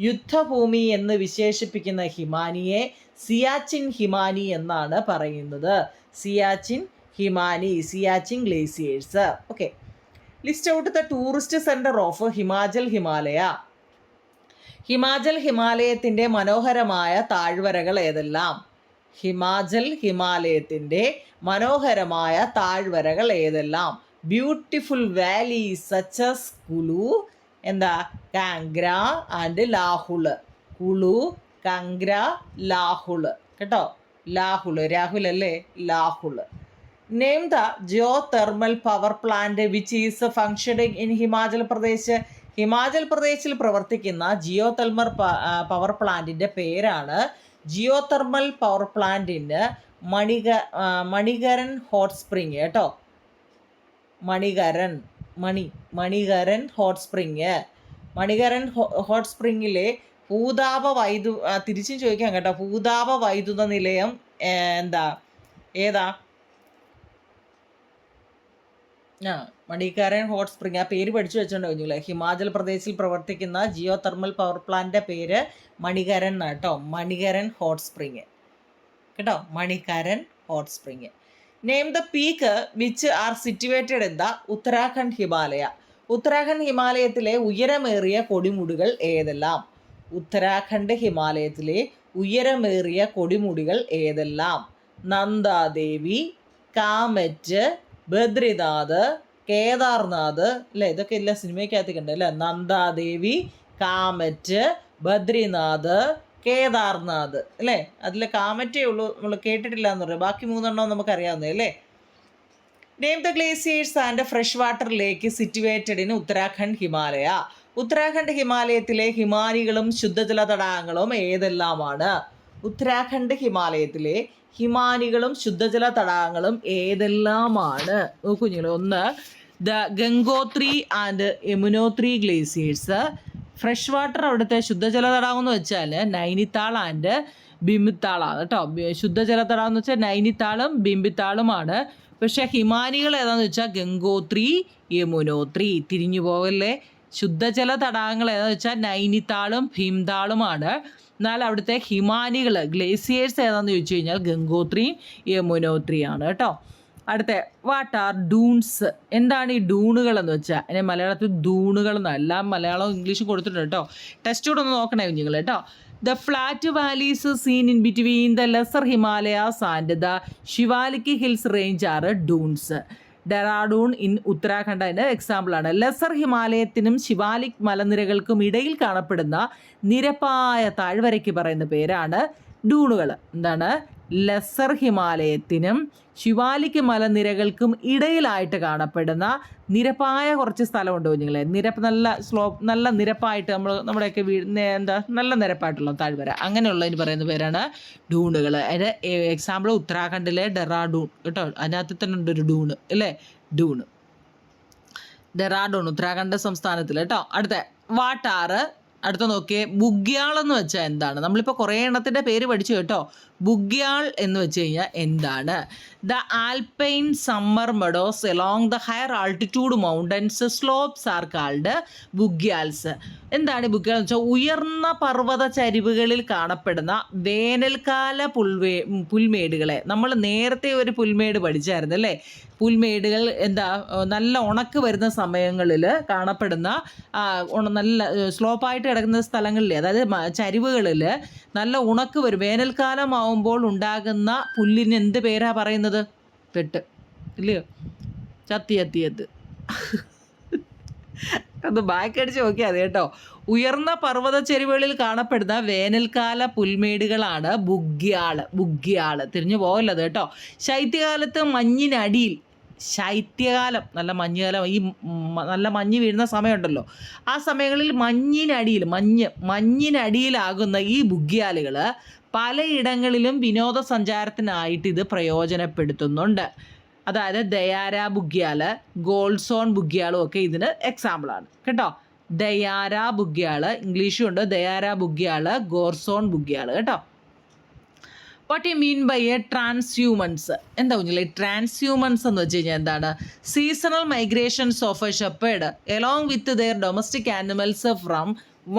യുദ്ധഭൂമി എന്ന് വിശേഷിപ്പിക്കുന്ന ഹിമാനിയെ സിയാച്ചിൻ ഹിമാനി എന്നാണ് പറയുന്നത്. സിയാച്ചിൻ ഹിമാനി, Siachen glaciers. Okay, list out the tourist centre of Himachal Himalaya. Himachal ഹിമാലയത്തിൻ്റെ മനോഹരമായ താഴ്വരകൾ ഏതെല്ലാം? ഹിമാചൽ ഹിമാലയത്തിൻ്റെ മനോഹരമായ താഴ്വരകൾ ഏതെല്ലാം? Beautiful valleys such as Kullu, Kangra and Lahaul. Kullu, Kangra, Lahaul കേട്ടോ. രാഹുൽ അല്ലേ, Lahaul. Name the geothermal power plant which is functioning in Himachal Pradesh. Himachal പ്രദേശിൽ പ്രവർത്തിക്കുന്ന ജിയോ തെർമൽ പവർ പ്ലാന്റിൻ്റെ പേരാണ്. ജിയോ തെർമൽ പവർ പ്ലാന്റിന് മണികരൻ ഹോട്ട് സ്പ്രിങ് കേട്ടോ. Manikaran hot spring. Manikaran hot സ്പ്രിങ്ങിലെ തിരിച്ചും ചോദിക്കാം കേട്ടോ. ഭൂതാപ വൈദ്യുത നിലയം ഏതാ? Manikaran hot spring. ആ പേര് പഠിച്ചു വെച്ചോണ്ട് കഴിഞ്ഞില്ലേ. ഹിമാചൽ പ്രദേശിൽ പ്രവർത്തിക്കുന്ന ജിയോ തെർമൽ പവർ പ്ലാന്റിൻ്റെ പേര് മണികരൻ എന്നാണ് കേട്ടോ. മണികരൻ ഹോട്ട് സ്പ്രിങ് കേട്ടോ. Manikaran hot spring. Name the peak which are situated in the Uttarakhand Himalaya. Uttarakhand ഹിമാലയത്തിലെ ഉയരമേറിയ കൊടിമുടികൾ ഏതെല്ലാം? ഉത്തരാഖണ്ഡ് ഹിമാലയത്തിലെ ഉയരമേറിയ കൊടിമുടികൾ ഏതെല്ലാം? നന്ദാദേവി, കാമെറ്റ്, ബദ്രിനാഥ്, കേദാർനാഥ് അല്ലേ. ഇതൊക്കെ ഇല്ല സിനിമയ്ക്കകത്ത് കണ്ടേ അല്ലേ. നന്ദാദേവി, കാമെറ്റ്, ബദ്രിനാഥ്, കേദാർനാഥ് അല്ലേ. അതിൽ കാമറ്റേ ഉള്ളൂ നമ്മൾ കേട്ടിട്ടില്ല എന്ന് പറയും. ബാക്കി 3 എണ്ണം നമുക്കറിയാവുന്നത് അല്ലേ. Name the glaciers and fresh water lake situated in Uttarakhand Himalaya. Uttarakhand ഹിമാലയത്തിലെ ഹിമാനികളും ശുദ്ധജല തടാകങ്ങളും ഏതെല്ലാമാണ്? ഉത്തരാഖണ്ഡ് ഹിമാലയത്തിലെ ഹിമാനികളും ശുദ്ധജല തടാകങ്ങളും ഏതെല്ലാമാണ്? നോക്കൂ നിങ്ങൾ. 1 the Gangotri and Yamunotri glaciers. Fresh water അവിടുത്തെ ശുദ്ധജല തടാകം എന്ന് വെച്ചാൽ നൈനിത്താൾ ആൻഡ് ബിംബിത്താളാണ് കേട്ടോ. ശുദ്ധജല തടാകം എന്ന് വെച്ചാൽ നൈനിത്താളും ബിംബിത്താളുമാണ്. പക്ഷേ ഹിമാനികൾ ഏതാണെന്ന് വെച്ചാൽ ഗംഗോത്രി, യമുനോത്രി. തിരിഞ്ഞു പോകല്ലേ. ശുദ്ധജല തടാകങ്ങൾ ഏതാണെന്ന് വെച്ചാൽ നൈനിതാളും ഭീംതാളുമാണ്. എന്നാൽ അവിടുത്തെ ഹിമാനികൾ ഗ്ലേസിയേഴ്സ് ഏതാണെന്ന് ചോദിച്ചു കഴിഞ്ഞാൽ ഗംഗോത്രിയും യമുനോത്രിയാണ് കേട്ടോ. അടുത്ത വാട്ട് ആർ ഡൂൺസ്? എന്താണ് ഈ ഡൂണുകൾ എന്ന് വെച്ചാൽ? അതിനെ മലയാളത്തിൽ ദൂണുകൾ എന്നല്ല, മലയാളവും ഇംഗ്ലീഷും കൊടുത്തിട്ടുണ്ട് കേട്ടോ. ടെസ്റ്റ് കൂടെ ഒന്ന് നോക്കണേ കുഞ്ഞുങ്ങൾ കേട്ടോ. The flat valleys seen in between the lesser Himalayas and the Shivalik hills range are doons. Dehradun in Uttarakhand അതിൻ്റെ എക്സാമ്പിളാണ്. ലെസർ ഹിമാലയത്തിനും ശിവാലിക് മലനിരകൾക്കും ഇടയിൽ കാണപ്പെടുന്ന നിരപ്പായ താഴ്വരയ്ക്ക് പറയുന്ന പേരാണ് ഡൂണുകൾ. എന്താണ്? ലെസർ ഹിമാലയത്തിനും ശിവാലിക് മലനിരകൾക്കും ഇടയിലായിട്ട് കാണപ്പെടുന്ന നിരപ്പായ കുറച്ച് സ്ഥലമുണ്ട് കുഞ്ഞുങ്ങളെ. നല്ല നല്ല നിരപ്പായിട്ട് നമ്മുടെയൊക്കെ നല്ല നിരപ്പായിട്ടുള്ള താഴ്വര, അങ്ങനെയുള്ളതിന് പറയുന്ന പേരാണ് ഡൂണുകൾ. അതിൻ്റെ എക്സാമ്പിൾ ഉത്തരാഖണ്ഡിലെ ഡെറാഡൂൺ കേട്ടോ. അതിനകത്ത് തന്നെ ഉണ്ട് ഒരു ഡൂണ് അല്ലേ, ഡൂണ്. ഡെറാഡൂൺ ഉത്തരാഖണ്ഡ് സംസ്ഥാനത്തിൽ കേട്ടോ. അടുത്ത നോക്കിയേ, ബുഗ്യാൾ എന്ന് വെച്ചാൽ എന്താണ്? നമ്മളിപ്പോൾ കുറേ എണ്ണത്തിൻ്റെ പേര് പഠിച്ചു കേട്ടോ. ബുഗ്യാൾ എന്ന് വെച്ച് കഴിഞ്ഞാൽ എന്താണ്? The alpine summer meadows along the higher altitude mountains slopes are called bugyals. എന്താണ് ബുഗ്യാൾ എന്ന് വെച്ചാൽ? ഉയർന്ന പർവ്വത ചരിവുകളിൽ കാണപ്പെടുന്ന വേനൽക്കാല പുൽമേടുകളെ. നമ്മൾ നേരത്തെ ഒരു പുൽമേട് പഠിച്ചായിരുന്നു അല്ലേ? പുൽമേടുകൾ നല്ല ഉണക്ക് വരുന്ന സമയങ്ങളിൽ കാണപ്പെടുന്ന നല്ല സ്ലോപ്പായിട്ട് കിടക്കുന്ന സ്ഥലങ്ങളിൽ, അതായത് ചരിവുകളിൽ നല്ല ഉണക്ക് വരും. വേനൽക്കാലം ആവുമ്പോൾ ഉണ്ടാകുന്ന പുല്ലിന് എന്ത് പേരാ പറയുന്നത്? പെട്ട് ഇല്ലയോ? ചത്തിയത് അത് ബാക്കടിച്ച് നോക്കിയാൽ മതി കേട്ടോ. ഉയർന്ന പർവ്വത ചെരുവുകളിൽ കാണപ്പെടുന്ന വേനൽക്കാല പുൽമേടുകളാണ് ബുഗ്യാൾ. തിരിഞ്ഞു പോകല്ലത് കേട്ടോ. ശൈത്യകാലത്ത് മഞ്ഞിനടിയിൽ, ശൈത്യകാലം നല്ല മഞ്ഞുകാലം, ഈ നല്ല മഞ്ഞ് വീഴുന്ന സമയമുണ്ടല്ലോ, ആ സമയങ്ങളിൽ മഞ്ഞിനടിയിലാകുന്ന ഈ ബുഗ്യാലുകൾ പലയിടങ്ങളിലും വിനോദസഞ്ചാരത്തിനായിട്ട് ഇത് പ്രയോജനപ്പെടുത്തുന്നുണ്ട്. അതായത് ദയാര ബുഗ്യാല്, ഗോൾസോൺ ബുഗ്യാളും ഒക്കെ ഇതിന് എക്സാമ്പിളാണ് കേട്ടോ. ദയാര ബുഗ്യാള്, ഇംഗ്ലീഷും ഉണ്ട്, ദയാര ബുഗ്യാള്, ഗോർസോൺ ബുഗ്യാള് കേട്ടോ. What you mean by a transhumance? എന്താ കുഞ്ഞില്ലേ ട്രാൻസ്ഹ്യൂമൻസ് എന്ന് വെച്ച് കഴിഞ്ഞാൽ എന്താണ്? Seasonal migrations of a shepherd along with their domestic animals from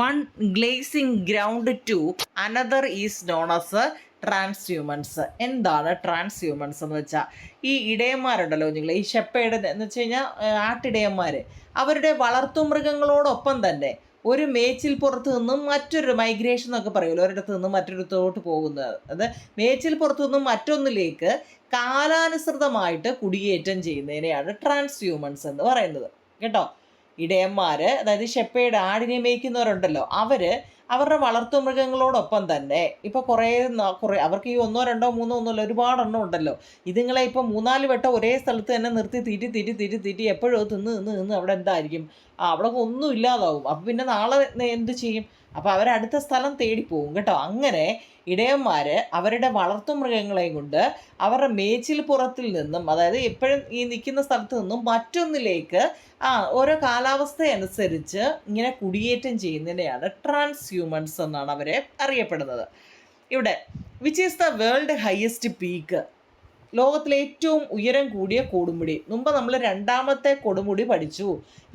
one grazing ground to another is known as transhumance. എന്താണ് ട്രാൻസ്ഹ്യൂമൻസ് എന്ന് വെച്ചാൽ? ഈ ഇടയന്മാരുണ്ടല്ലോ കുഞ്ഞുങ്ങളെ, ഈ ഷെപ്പേർഡ് എന്ന് വെച്ച് കഴിഞ്ഞാൽ ആട്ടിടയന്മാർ, അവരുടെ വളർത്തുമൃഗങ്ങളോടൊപ്പം തന്നെ ഒരു മേച്ചിൽ പുറത്ത് നിന്നും മറ്റൊരു മൈഗ്രേഷൻ എന്നൊക്കെ പറയുമല്ലോ, ഒരിടത്ത് നിന്നും മറ്റൊരിടത്തോട്ട് പോകുന്നത്. അത് മേച്ചിൽ പുറത്തു നിന്നും മറ്റൊന്നിലേക്ക് കാലാനുസൃതമായിട്ട് കുടിയേറ്റം ചെയ്യുന്നതിനെയാണ് ട്രാൻസ്ഹ്യൂമൻസ് എന്ന് പറയുന്നത് കേട്ടോ. ഇടയന്മാർ, അതായത് ഷെപ്പേർഡ്, ആടിനെ മേയ്ക്കുന്നവരുണ്ടല്ലോ, അവരുടെ വളർത്തുമൃഗങ്ങളോടൊപ്പം തന്നെ ഇപ്പോൾ കുറേ അവർക്ക് ഈ 1, 2, 3 ഒന്നുമില്ല, ഒരുപാടെണ്ണം ഉണ്ടല്ലോ. ഇതുങ്ങളെ ഇപ്പോൾ 3-4 വട്ടം ഒരേ സ്ഥലത്ത് തന്നെ നിർത്തി തീറ്റി എപ്പോഴും തിന്ന് അവിടെ എന്തായിരിക്കും, അവിടെ ഒന്നും ഇല്ലാതാവും. അപ്പോൾ പിന്നെ നാളെ എന്ത് ചെയ്യും? അപ്പോൾ അവരടുത്ത സ്ഥലം തേടിപ്പോവും കേട്ടോ. അങ്ങനെ ഇടയന്മാർ അവരുടെ വളർത്തുമൃഗങ്ങളെയും കൊണ്ട് അവരുടെ മേച്ചിൽ പുറത്തിൽ നിന്നും, അതായത് എപ്പോഴും ഈ നിൽക്കുന്ന സ്ഥലത്ത് നിന്നും മറ്റൊന്നിലേക്ക് ഓരോ കാലാവസ്ഥ അനുസരിച്ച് ഇങ്ങനെ കുടിയേറ്റം ചെയ്യുന്നതിനെയാണ് ട്രാൻസ്ഹ്യൂമൻസ് എന്നാണ് അവരെ അറിയപ്പെടുന്നത്. ഇവിടെ which is the world highest peak? ലോകത്തിലെ ഏറ്റവും ഉയരം കൂടിയ കൊടുമുടി. മുമ്പ് നമ്മൾ 2ാമത്തെ കൊടുമുടി പഠിച്ചു.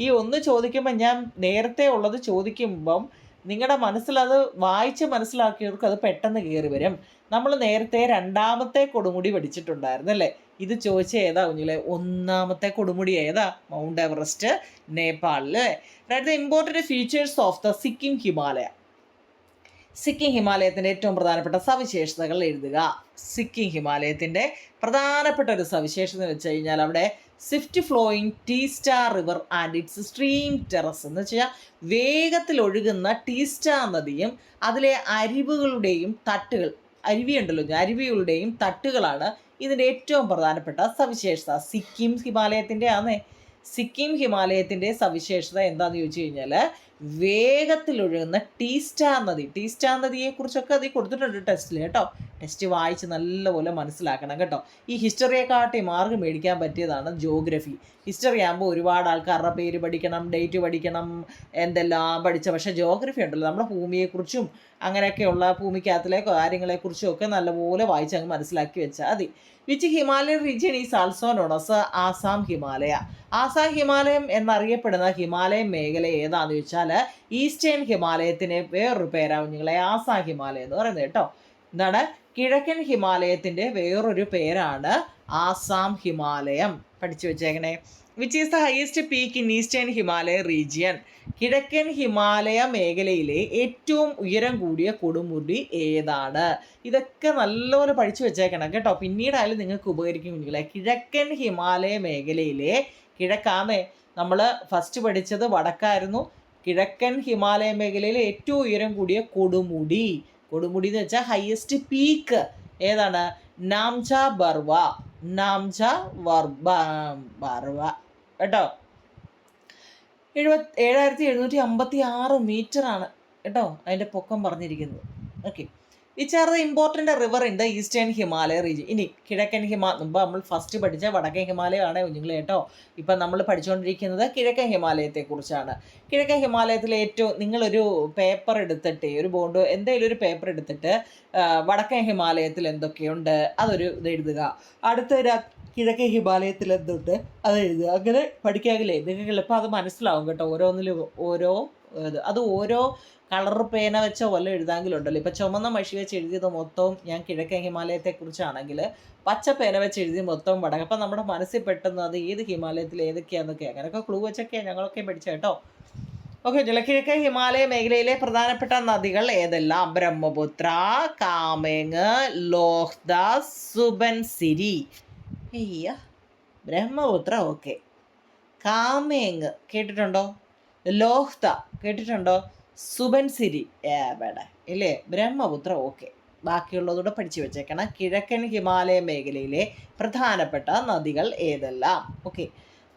ഈ ഒന്ന് ചോദിക്കുമ്പോൾ ഞാൻ നേരത്തെ ഉള്ളത് ചോദിക്കുമ്പം നിങ്ങളുടെ മനസ്സിലത് വായിച്ച് മനസ്സിലാക്കിയവർക്ക് അത് പെട്ടെന്ന് കയറി വരും. നമ്മൾ നേരത്തെ 2ാമത്തെ കൊടുമുടി പഠിച്ചിട്ടുണ്ടായിരുന്നു അല്ലേ? ഇത് ചോദിച്ച ഏതാ കുഞ്ഞിലെ? 1ാമത്തെ കൊടുമുടി ഏതാ? മൗണ്ട് എവറസ്റ്റ്, നേപ്പാളില്. The important features of the Sikkim Himalaya. Sikkim ഹിമാലയത്തിൻ്റെ ഏറ്റവും പ്രധാനപ്പെട്ട സവിശേഷതകൾ എഴുതുക. സിക്കിം ഹിമാലയത്തിൻ്റെ പ്രധാനപ്പെട്ട ഒരു സവിശേഷത എന്ന് വെച്ച് കഴിഞ്ഞാൽ അവിടെ swift flowing Teesta river and its stream terrace എന്ന് വെച്ചാൽ വേഗത്തിൽ ഒഴുകുന്ന ടീസ്റ്റാ നദിയും അതിലെ അരുവികളുടെയും തട്ടുകളാണ് ഇതിൻ്റെ ഏറ്റവും പ്രധാനപ്പെട്ട സവിശേഷത. സിക്കിം ഹിമാലയത്തിൻ്റെ സവിശേഷത എന്താണെന്ന് ചോദിച്ചു കഴിഞ്ഞാൽ വേഗത്തിൽ ഒഴുകുന്ന ടീസ്റ്റാ നദിയെക്കുറിച്ചൊക്കെ അതിൽ കൊടുത്തിട്ടുണ്ട് ടെസ്റ്റിൽ കേട്ടോ. ടെസ്റ്റ് വായിച്ച് നല്ലപോലെ മനസ്സിലാക്കണം കേട്ടോ. ഈ ഹിസ്റ്ററിയെക്കാട്ടി മാർക്ക് മേടിക്കാൻ പറ്റിയതാണ് ജിയോഗ്രഫി. ഹിസ്റ്ററി ആകുമ്പോൾ ഒരുപാട് ആൾക്കാരുടെ പേര് പഠിക്കണം, ഡേറ്റ് പഠിക്കണം, എന്തെല്ലാം പഠിച്ച. പക്ഷേ ജിയോഗ്രഫി ഉണ്ടല്ലോ, നമ്മുടെ ഭൂമിയെക്കുറിച്ചും അങ്ങനെയൊക്കെയുള്ള ഭൂമിക്കകത്തിലെ കാര്യങ്ങളെക്കുറിച്ചും ഒക്കെ നല്ലപോലെ വായിച്ച് അങ്ങ് മനസ്സിലാക്കി വെച്ചാൽ മതി. Which Himalayan region is also known as Assam Himalaya. Assam ഹിമാലയം എന്നറിയപ്പെടുന്ന ഹിമാലയൻ മേഖല ഏതാണെന്ന് ചോദിച്ചാൽ ഈസ്റ്റേൺ ഹിമാലയത്തിന് വേറൊരു പേരാവും നിങ്ങളെ ആസാം ഹിമാലയം എന്ന് പറയുന്നത് കേട്ടോ. എന്താണ്? കിഴക്കൻ ഹിമാലയത്തിൻ്റെ വേറൊരു പേരാണ് ആസാം ഹിമാലയം. പഠിച്ചു വെച്ചേക്കണേ. Which is the highest peak in eastern Himalaya region. കിഴക്കൻ ഹിമാലയ മേഖലയിലെ ഏറ്റവും ഉയരം കൂടിയ കൊടുമുടി ഏതാണ്? ഇതൊക്കെ നല്ലപോലെ പഠിച്ചു വെച്ചേക്കണം കേട്ടോ. പിന്നീടായാലും നിങ്ങൾക്ക് ഉപകരിക്കും കുഞ്ഞുങ്ങളെ. കിഴക്കൻ ഹിമാലയ മേഖലയിലെ കിഴക്കാമേ, നമ്മൾ ഫസ്റ്റ് പഠിച്ചത് വടക്കായിരുന്നു. കിഴക്കൻ ഹിമാലയ മേഖലയിലെ ഏറ്റവും ഉയരം കൂടിയ കൊടുമുടി എന്ന് വെച്ചാൽ ഹയസ്റ്റ് പീക്ക് ഏതാണ്? നാംച ബർവ. നാംച ബർവ കേട്ടോ. 7756 മീറ്ററാണ് കേട്ടോ അതിൻ്റെ പൊക്കം പറഞ്ഞിരിക്കുന്നത്. Okay. Which are the important river in the eastern Himalaya region. ഇനി കിഴക്കൻ മുമ്പ് നമ്മൾ ഫസ്റ്റ് പഠിച്ച വടക്കൻ ഹിമാലയമാണ് കുഞ്ഞുങ്ങൾ കേട്ടോ. ഇപ്പം നമ്മൾ പഠിച്ചുകൊണ്ടിരിക്കുന്നത് കിഴക്കൻ ഹിമാലയത്തെക്കുറിച്ചാണ്. കിഴക്കൻ ഹിമാലയത്തിലെ ഏറ്റവും, നിങ്ങളൊരു പേപ്പർ എടുത്തിട്ട്, ഒരു ബോണ്ട് എന്തെങ്കിലും ഒരു പേപ്പർ എടുത്തിട്ട് വടക്കൻ ഹിമാലയത്തിൽ എന്തൊക്കെയുണ്ട് അതൊരു ഇത് എഴുതുക. അടുത്ത കിഴക്കൻ ഹിമാലയത്തിൽ എന്തുണ്ട് അത് എഴുതുക. അങ്ങനെ പഠിക്കാകില്ലേ നിങ്ങൾക്ക് എളുപ്പം അത് മനസ്സിലാവും കേട്ടോ. ഓരോന്നിലും ഓരോ അത് ഓരോ കളർ പേന വെച്ചോ വല്ലതും എഴുതാമെങ്കിലുണ്ടല്ലോ. ഇപ്പോൾ ചുമന്ന മഷി വെച്ച് എഴുതിയത് മൊത്തവും ഞാൻ കിഴക്കൻ ഹിമാലയത്തെക്കുറിച്ചാണെങ്കിൽ പച്ച പേന വെച്ച് എഴുതി മൊത്തവും വടക്ക്. അപ്പം നമ്മുടെ മനസ്സിൽ പെട്ടെന്ന് അത് ഏത് ഹിമാലയത്തിൽ ഏതൊക്കെയാണെന്നൊക്കെ അങ്ങനെയൊക്കെ ക്ലൂ വെച്ചൊക്കെയാണ് ഞങ്ങളൊക്കെ പഠിച്ച കേട്ടോ. ഓക്കെ. കിഴക്കൻ ഹിമാലയ മേഖലയിലെ പ്രധാനപ്പെട്ട നദികൾ ഏതെല്ലാം? ബ്രഹ്മപുത്ര, കാമേങ്, ലോഹ്ദാസ്, സുബൻസിരി. ബ്രഹ്മപുത്ര ഓക്കെ. കാമേങ് കേട്ടിട്ടുണ്ടോ? ലോഹ്ദ കേട്ടിട്ടുണ്ടോ? സുബൻസിരി എവിടെ ഇല്ലേ? ബ്രഹ്മപുത്ര ഓക്കെ. ബാക്കിയുള്ളതൂടെ പഠിച്ചു വെച്ചേക്കണം. കിഴക്കൻ ഹിമാലയ മേഖലയിലെ പ്രധാനപ്പെട്ട നദികൾ ഏതെല്ലാം? ഓക്കെ.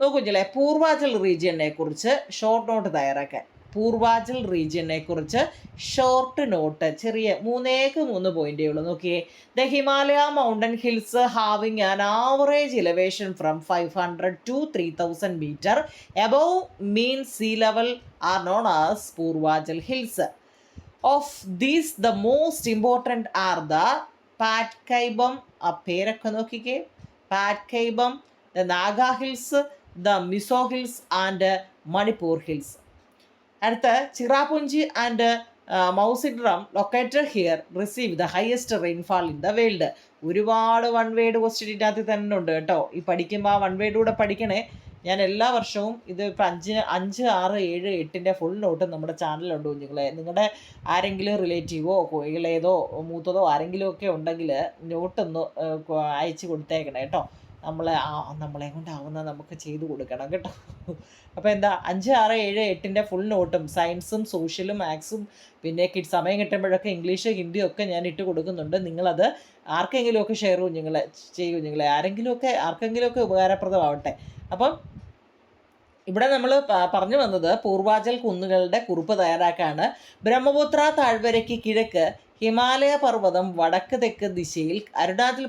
നോക്കുഞ്ഞില്ലേ, പൂർവാചൽ റീജിയനെ കുറിച്ച് ഷോർട്ട് നോട്ട് തയ്യാറാക്കാൻ. പൂർവാചൽ റീജിയനെ കുറിച്ച് ഷോർട്ട് നോട്ട് ചെറിയ 3 പോയിന്റേ ഉള്ളൂ. നോക്കിയേ. The Himalaya mountain hills having an average elevation from 500 to 3000 metre above mean sea level are known as Purvachal hills. Of these the most important are the Patkai Bum. ആ പേരൊക്കെ നോക്കിക്കേ. Patkai Bum, the Naga hills, the Mizo hills and Manipur hills. അടുത്ത Cherrapunji and Mawsynram located here receive the highest rainfall in the world. ഒരുപാട് വൺ വേഡ് ക്വസ്റ്റ്യൻ ഇതിനകത്ത് തന്നെ ഉണ്ട് കേട്ടോ. ഈ പഠിക്കുമ്പോൾ ആ വൺ വേഡ് പഠിക്കണേ. ഞാൻ എല്ലാ വർഷവും ഇത് ഇപ്പം 5, 6, 7, 8 ഫുൾ നോട്ട് നമ്മുടെ ചാനലിലുണ്ട് കുഞ്ഞുങ്ങളെ. നിങ്ങളുടെ ആരെങ്കിലും റിലേറ്റീവോ ഇളയതോ മൂത്തതോ ആരെങ്കിലും ഒക്കെ ഉണ്ടെങ്കിൽ നോട്ടൊന്ന് അയച്ചു കൊടുത്തേക്കണേ കേട്ടോ. നമ്മളെ കൊണ്ടാവുന്ന നമുക്ക് ചെയ്തു കൊടുക്കണം കേട്ടോ. അപ്പോൾ എന്താ 5, 6, 7, 8 ഫുൾ നോട്ടും സയൻസും സോഷ്യലും മാത്സും പിന്നെ സമയം കിട്ടുമ്പോഴൊക്കെ ഇംഗ്ലീഷ് ഹിന്ദിയും ഒക്കെ ഞാൻ ഇട്ട് കൊടുക്കുന്നുണ്ട്. നിങ്ങളത് ആർക്കെങ്കിലുമൊക്കെ ഷെയർ ചെയ്യും ആർക്കെങ്കിലുമൊക്കെ ഉപകാരപ്രദമാവട്ടെ. അപ്പം ഇവിടെ നമ്മൾ പറഞ്ഞു വന്നത് പൂർവാചൽ കുന്നുകളുടെ കുറിപ്പ് തയ്യാറാക്കാണ്. ബ്രഹ്മപുത്ര താഴ്വരയ്ക്ക് കിഴക്ക് ഹിമാലയ പർവ്വതം വടക്ക് തെക്ക് ദിശയിൽ അരുണാചൽ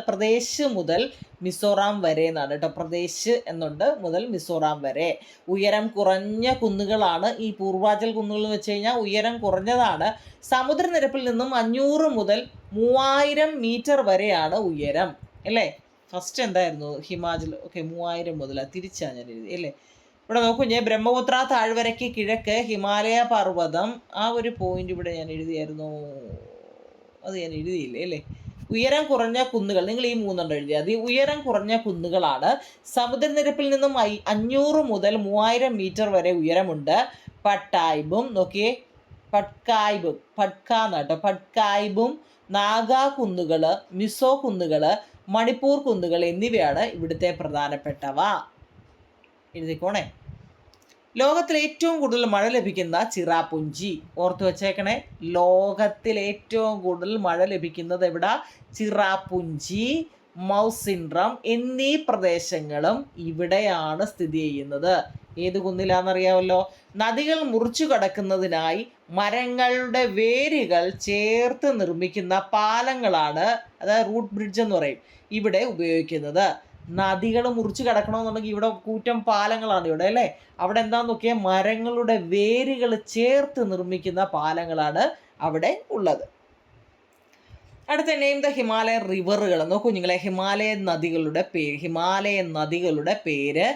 പ്രദേശ് മുതൽ മിസോറാം വരെ എന്നാണ് കേട്ടോ. പ്രദേശ് എന്നുണ്ട്, മുതൽ മിസോറാം വരെ. ഉയരം കുറഞ്ഞ കുന്നുകളാണ് ഈ പൂർവാചൽ കുന്നുകൾ എന്ന് വെച്ച് കഴിഞ്ഞാൽ ഉയരം കുറഞ്ഞതാണ്. സമുദ്രനിരപ്പിൽ നിന്നും 500 മുതൽ 3000 മീറ്റർ വരെയാണ് ഉയരം അല്ലേ. ഫസ്റ്റ് എന്തായിരുന്നു? ഹിമാചൽ. ഓക്കെ, 3000 മുതലാണ് തിരിച്ചാണ് ഞാൻ എഴുതി അല്ലേ. ഇവിടെ നോക്കൂ, ഞാൻ ബ്രഹ്മപുത്ര താഴ്വരയ്ക്ക് കിഴക്ക് ഹിമാലയ പർവ്വതം, ആ ഒരു പോയിന്റ് ഇവിടെ ഞാൻ എഴുതിയായിരുന്നു, അത് ഞാൻ എഴുതിയില്ലേ അല്ലേ. ഉയരം കുറഞ്ഞ കുന്നുകൾ, നിങ്ങൾ ഈ 3 എഴുതിയാൽ മതി. ഉയരം കുറഞ്ഞ കുന്നുകളാണ്. സമുദ്രനിരപ്പിൽ നിന്നും 500 മുതൽ 3000 മീറ്റർ വരെ ഉയരമുണ്ട്. പട്ടായ്ബും നോക്കിയേ, പട്കായ്ബും നാഗാ കുന്നുകൾ, മിസോ കുന്നുകൾ, മണിപ്പൂർ കുന്നുകൾ എന്നിവയാണ് ഇവിടുത്തെ പ്രധാനപ്പെട്ടവ. എഴുതിക്കോണേ. ലോകത്തിൽ ഏറ്റവും കൂടുതൽ മഴ ലഭിക്കുന്ന ചിറാപുഞ്ചി, ഓർത്തു വച്ചേക്കണേ. ലോകത്തിൽ ഏറ്റവും കൂടുതൽ മഴ ലഭിക്കുന്നത് എവിടെ? ചിറാപുഞ്ചി, മൗസിൻഡ്രം എന്നീ പ്രദേശങ്ങളും ഇവിടെയാണ് സ്ഥിതി ചെയ്യുന്നത്. ഏത് കുന്നിലാണെന്നറിയാമല്ലോ? നദികൾ മുറിച്ചു കടക്കുന്നതിനായി മരങ്ങളുടെ വേരുകൾ ചേർത്ത് നിർമ്മിക്കുന്ന പാലങ്ങളാണ്, അതായത് റൂട്ട് ബ്രിഡ്ജ് എന്ന് പറയും, ഇവിടെ ഉപയോഗിക്കുന്നത്. നദികൾ മുറിച്ച് കടക്കണമെന്നുണ്ടെങ്കിൽ ഇവിടെ കൂറ്റം പാലങ്ങളാണ് ഇവിടെ അല്ലേ. അവിടെ എന്താന്ന് നോക്കിയാൽ മരങ്ങളുടെ വേരുകൾ ചേർത്ത് നിർമ്മിക്കുന്ന പാലങ്ങളാണ് അവിടെ ഉള്ളത്. അടുത്ത നെയിം ദ ഹിമാലയൻ റിവറുകൾ. നോക്കൂ നിങ്ങളെ, ഹിമാലയൻ നദികളുടെ പേര്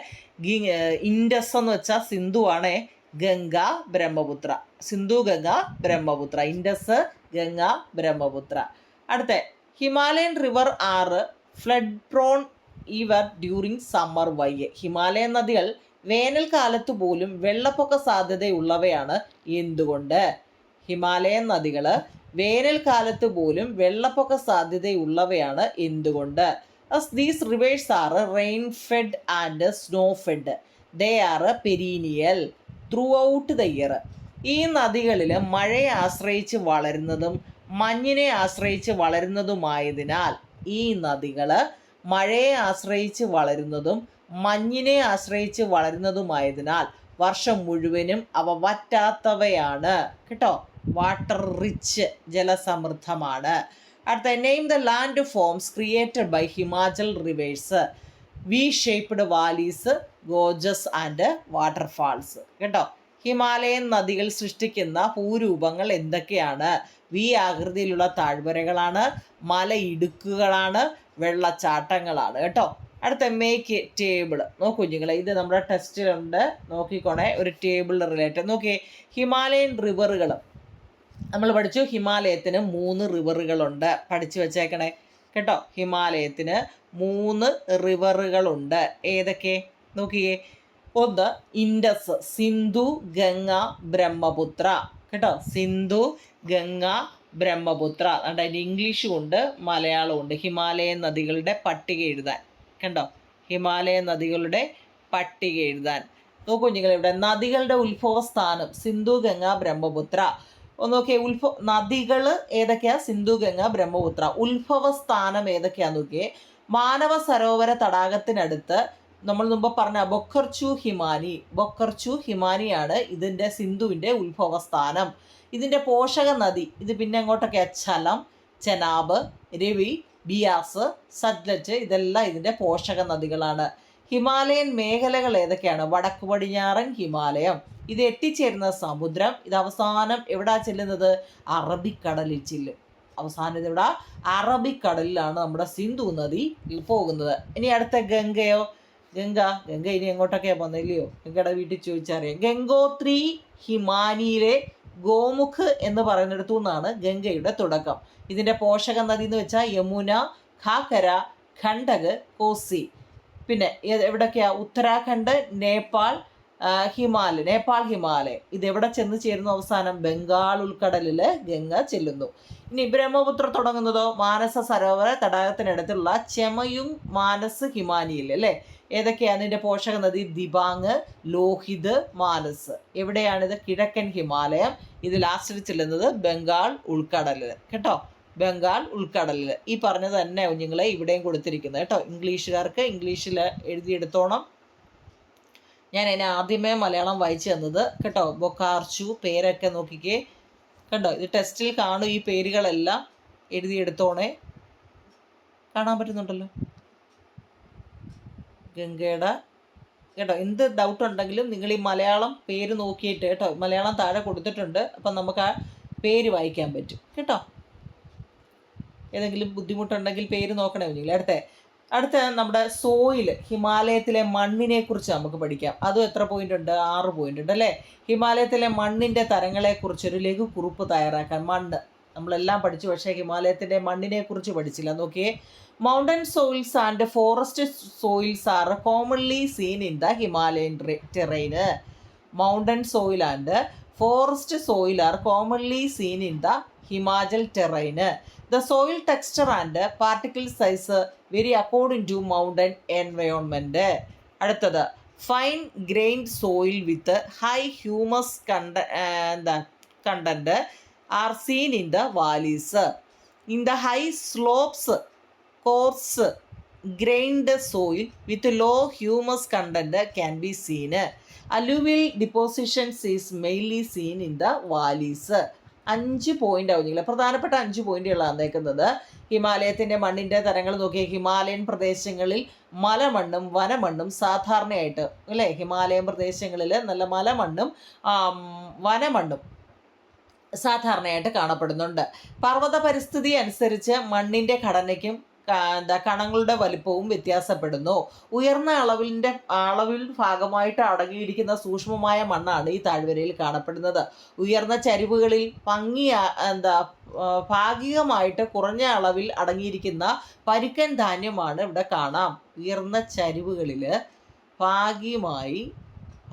ഇൻഡസ് എന്ന് വെച്ചാൽ സിന്ധു ആണേ, ഗംഗ, ബ്രഹ്മപുത്ര. സിന്ധു, ഗംഗ, ബ്രഹ്മപുത്ര. ഇൻഡസ്, ഗംഗ, ബ്രഹ്മപുത്ര. അടുത്ത ഹിമാലയൻ റിവർ ആറ് ഫ്ലഡ് പ്രോൺ ഇവർ ഡ്യൂറിങ് സമ്മർ. ഹിമാലയൻ നദികൾ വേനൽക്കാലത്ത് പോലും വെള്ളപ്പൊക്ക സാധ്യതയുള്ളവയാണ്. എന്തുകൊണ്ട്? ഹിമാലയൻ നദികൾ വേനൽക്കാലത്ത് പോലും വെള്ളപ്പൊക്ക സാധ്യതയുള്ളവയാണ്. എന്തുകൊണ്ട്? As these rivers are rain fed and snow fed, they are perennial throughout the year. ഈ നദികളിൽ മഴയെ ആശ്രയിച്ച് വളരുന്നതും മഞ്ഞിനെ ആശ്രയിച്ച് വളരുന്നതുമായതിനാൽ ഈ നദികൾ മഴയെ ആശ്രയിച്ച് വളരുന്നതും മഞ്ഞിനെ ആശ്രയിച്ച് വളരുന്നതുമായതിനാൽ വർഷം മുഴുവനും അവ വറ്റാത്തവയാണ് കേട്ടോ. വാട്ടർ റിച്ച്, ജലസമൃദ്ധമാണ്. അടുത്ത name the land forms created by Himachal rivers. V shaped valleys, gorges and waterfalls. കേട്ടോ, ഹിമാലയൻ നദികൾ സൃഷ്ടിക്കുന്ന ഭൂരൂപങ്ങൾ എന്തൊക്കെയാണ്? വി ആകൃതിയിലുള്ള താഴ്വരകളാണ്, മലയിടുക്കുകളാണ്, വെള്ളച്ചാട്ടങ്ങളാണ്. കേട്ടോ, അടുത്ത മേക്ക് ടേബിൾ. നോക്കൂ കുഞ്ഞുങ്ങളെ, ഇത് നമ്മുടെ ടെസ്റ്റിലുണ്ട്, നോക്കിക്കോണേ. ഒരു ടേബിൾ റിലേറ്റഡ് നോക്കിയേ. ഹിമാലയൻ റിവറുകൾ നമ്മൾ പഠിച്ചു. ഹിമാലയത്തിന് 3 റിവറുകളുണ്ട്, പഠിച്ചു വെച്ചേക്കണേ കേട്ടോ. ഹിമാലയത്തിന് 3 റിവറുകളുണ്ട്. ഏതൊക്കെ നോക്കിയേ. ഒന്ന് ഇൻഡസ്, സിന്ധു, ഗംഗ, ബ്രഹ്മപുത്ര. കേട്ടോ, സിന്ധു, ഗംഗ, ബ്രഹ്മപുത്ര. അതിൻ്റെ ഇംഗ്ലീഷും ഉണ്ട് മലയാളവും ഉണ്ട്. ഹിമാലയൻ നദികളുടെ പട്ടിക എഴുതാൻ. കണ്ടോ, ഹിമാലയൻ നദികളുടെ പട്ടിക എഴുതാൻ. നോക്കൂ നിങ്ങൾ, ഇവിടെ നദികളുടെ ഉത്ഭവസ്ഥാനം സിന്ധു, ഗംഗ, ബ്രഹ്മപുത്ര. നോക്കിയേ, നദികൾ ഏതൊക്കെയാ? സിന്ധു, ഗംഗ, ബ്രഹ്മപുത്ര. ഉത്ഭവസ്ഥാനം ഏതൊക്കെയാ നോക്കിയേ. മാനവ സരോവര തടാകത്തിനടുത്ത് നമ്മൾ മുമ്പ് പറഞ്ഞ ബൊക്കർച്ചു ഹിമാനിയാണ് ഇതിൻ്റെ സിന്ധുവിൻ്റെ ഉത്ഭവസ്ഥാനം. ഇതിൻ്റെ പോഷക നദി ഇത് പിന്നെ അങ്ങോട്ടൊക്കെയാ ഝലം, ചെനാബ്, രവി, ബിയാസ്, സത്ലജ്. ഇതെല്ലാം ഇതിൻ്റെ പോഷക നദികളാണ്. ഹിമാലയൻ മേഖലകൾ ഏതൊക്കെയാണ്? വടക്ക് പടിഞ്ഞാറൻ ഹിമാലയം. ഇത് എത്തിച്ചേരുന്ന സമുദ്രം. ഇത് അവസാനം എവിടാ ചെല്ലുന്നത്? അറബിക്കടലിൽ ചെല്ലും. അവസാനം ഇത് എവിടാ? അറബിക്കടലിലാണ് നമ്മുടെ സിന്ധു നദി പോകുന്നത്. ഇനി അടുത്ത ഗംഗയോ? ഗംഗ ഇനി എങ്ങോട്ടൊക്കെയാണ് പോകുന്നില്ലയോ? ഗംഗയുടെ വീട്ടിൽ ചോദിച്ചറിയാം. ഗംഗോത്രി ഹിമാനിയിലെ ഗോമുഖ് എന്ന് പറയുന്നിടത്തു നിന്നാണ് ഗംഗയുടെ തുടക്കം. ഇതിൻ്റെ പോഷക നദി എന്ന് വെച്ചാൽ യമുന, ഘാഘര, ഖണ്ഡക്, കോസി. പിന്നെ എവിടൊക്കെയാ? ഉത്തരാഖണ്ഡ്, നേപ്പാൾ ഹിമാലയം. ഇതെവിടെ ചെന്ന് ചേരുന്നു? അവസാനം ബംഗാൾ ഉൾക്കടലിൽ ഗംഗ ചെല്ലുന്നു. ഇനി ബ്രഹ്മപുത്ര തുടങ്ങുന്നതോ? മാനസ സരോവര തടാകത്തിനടുത്തുള്ള ചെമയും മാനസ് ഹിമാനിയിൽ അല്ലേ. ഏതൊക്കെയാണ് ഇതിൻ്റെ പോഷക നദി? ദിബാങ്, ലോഹിത്, മാനസ്. എവിടെയാണിത്? കിഴക്കൻ ഹിമാലയം. ഇത് ലാസ്റ്റിൽ ചെല്ലുന്നത് ബംഗാൾ ഉൾക്കടലിൽ. കേട്ടോ, ബംഗാൾ ഉൾക്കടലിൽ. ഈ പറഞ്ഞത് തന്നെ കുഞ്ഞുങ്ങളെ ഇവിടെയും കൊടുത്തിരിക്കുന്നത് കേട്ടോ. ഇംഗ്ലീഷുകാർക്ക് ഇംഗ്ലീഷിൽ എഴുതിയെടുത്തോണം. ഞാൻ അതിനെ ആദ്യമേ മലയാളം വായിച്ചു തന്നത് കേട്ടോ. ബൊക്കാർച്ചു പേരൊക്കെ നോക്കിക്കേ. കണ്ടോ, ഇത് ടെസ്റ്റിൽ കാണും. ഈ പേരുകളെല്ലാം എഴുതിയെടുത്തോണേ. കാണാൻ പറ്റുന്നുണ്ടല്ലോ ഗംഗയുടെ. കേട്ടോ, എന്ത് ഡൗട്ട് ഉണ്ടെങ്കിലും നിങ്ങൾ ഈ മലയാളം പേര് നോക്കിയിട്ട് കേട്ടോ, മലയാളം താഴെ കൊടുത്തിട്ടുണ്ട്. അപ്പം നമുക്ക് ആ പേര് വായിക്കാൻ പറ്റും കേട്ടോ. ഏതെങ്കിലും ബുദ്ധിമുട്ടുണ്ടെങ്കിൽ പേര് നോക്കണേ കുഞ്ഞുങ്ങൾ. അടുത്ത നമ്മുടെ സോയിൽ, ഹിമാലയത്തിലെ മണ്ണിനെ കുറിച്ച് നമുക്ക് പഠിക്കാം. അതും എത്ര പോയിന്റ് ഉണ്ട്? 6 പോയിന്റ് ഉണ്ട് അല്ലേ. ഹിമാലയത്തിലെ മണ്ണിൻ്റെ തരങ്ങളെക്കുറിച്ചൊരു ലഘു കുറിപ്പ് തയ്യാറാക്കാൻ. മണ്ണ് നമ്മളെല്ലാം പഠിച്ചു, പക്ഷേ ഹിമാലയത്തിൻ്റെ മണ്ണിനെ കുറിച്ച് പഠിച്ചില്ല. നോക്കിയേ. Mountain soils and forest soils are commonly seen in the Himalayan terrain. Mountain soil and forest soil are commonly seen in the Himachal terrain. The soil texture and particle size vary according to mountain environment. അടുത്തത് fine grained soil with high humus content are seen in the valleys. In the high slopes, coarse grained soil with low humus content can be seen. Alluvial depositions is mainly scene in the valleys. 5 point ആവും നിങ്ങൾ, പ്രധാനപ്പെട്ട 5 പോയിന്റുകളാണ് തന്നേക്കുന്നത്. ഹിമാലയത്തിൻ്റെ മണ്ണിൻ്റെ തരങ്ങൾ നോക്കിയ ഹിമാലയൻ പ്രദേശങ്ങളിൽ മലമണ്ണും വനമണ്ണും സാധാരണയായിട്ട് അല്ലേ, ഹിമാലയൻ പ്രദേശങ്ങളിൽ നല്ല മലമണ്ണും വനമണ്ണും സാധാരണയായിട്ട് കാണപ്പെടുന്നുണ്ട്. പർവ്വത പരിസ്ഥിതി അനുസരിച്ച് മണ്ണിൻ്റെ ഘടനയ്ക്കും കണങ്ങളുടെ വലിപ്പവും വ്യത്യാസപ്പെടുന്നു. ഉയർന്ന അളവിൽ ഭാഗമായിട്ട് അടങ്ങിയിരിക്കുന്ന സൂക്ഷ്മമായ മണ്ണാണ് ഈ താഴ്വരയിൽ കാണപ്പെടുന്നത്. ഉയർന്ന ചരിവുകളിൽ ഭാഗികമായിട്ട് കുറഞ്ഞ അളവിൽ അടങ്ങിയിരിക്കുന്ന പരുക്കൻ ധാന്യമാണ് ഇവിടെ കാണാം. ഉയർന്ന ചരിവുകളിൽ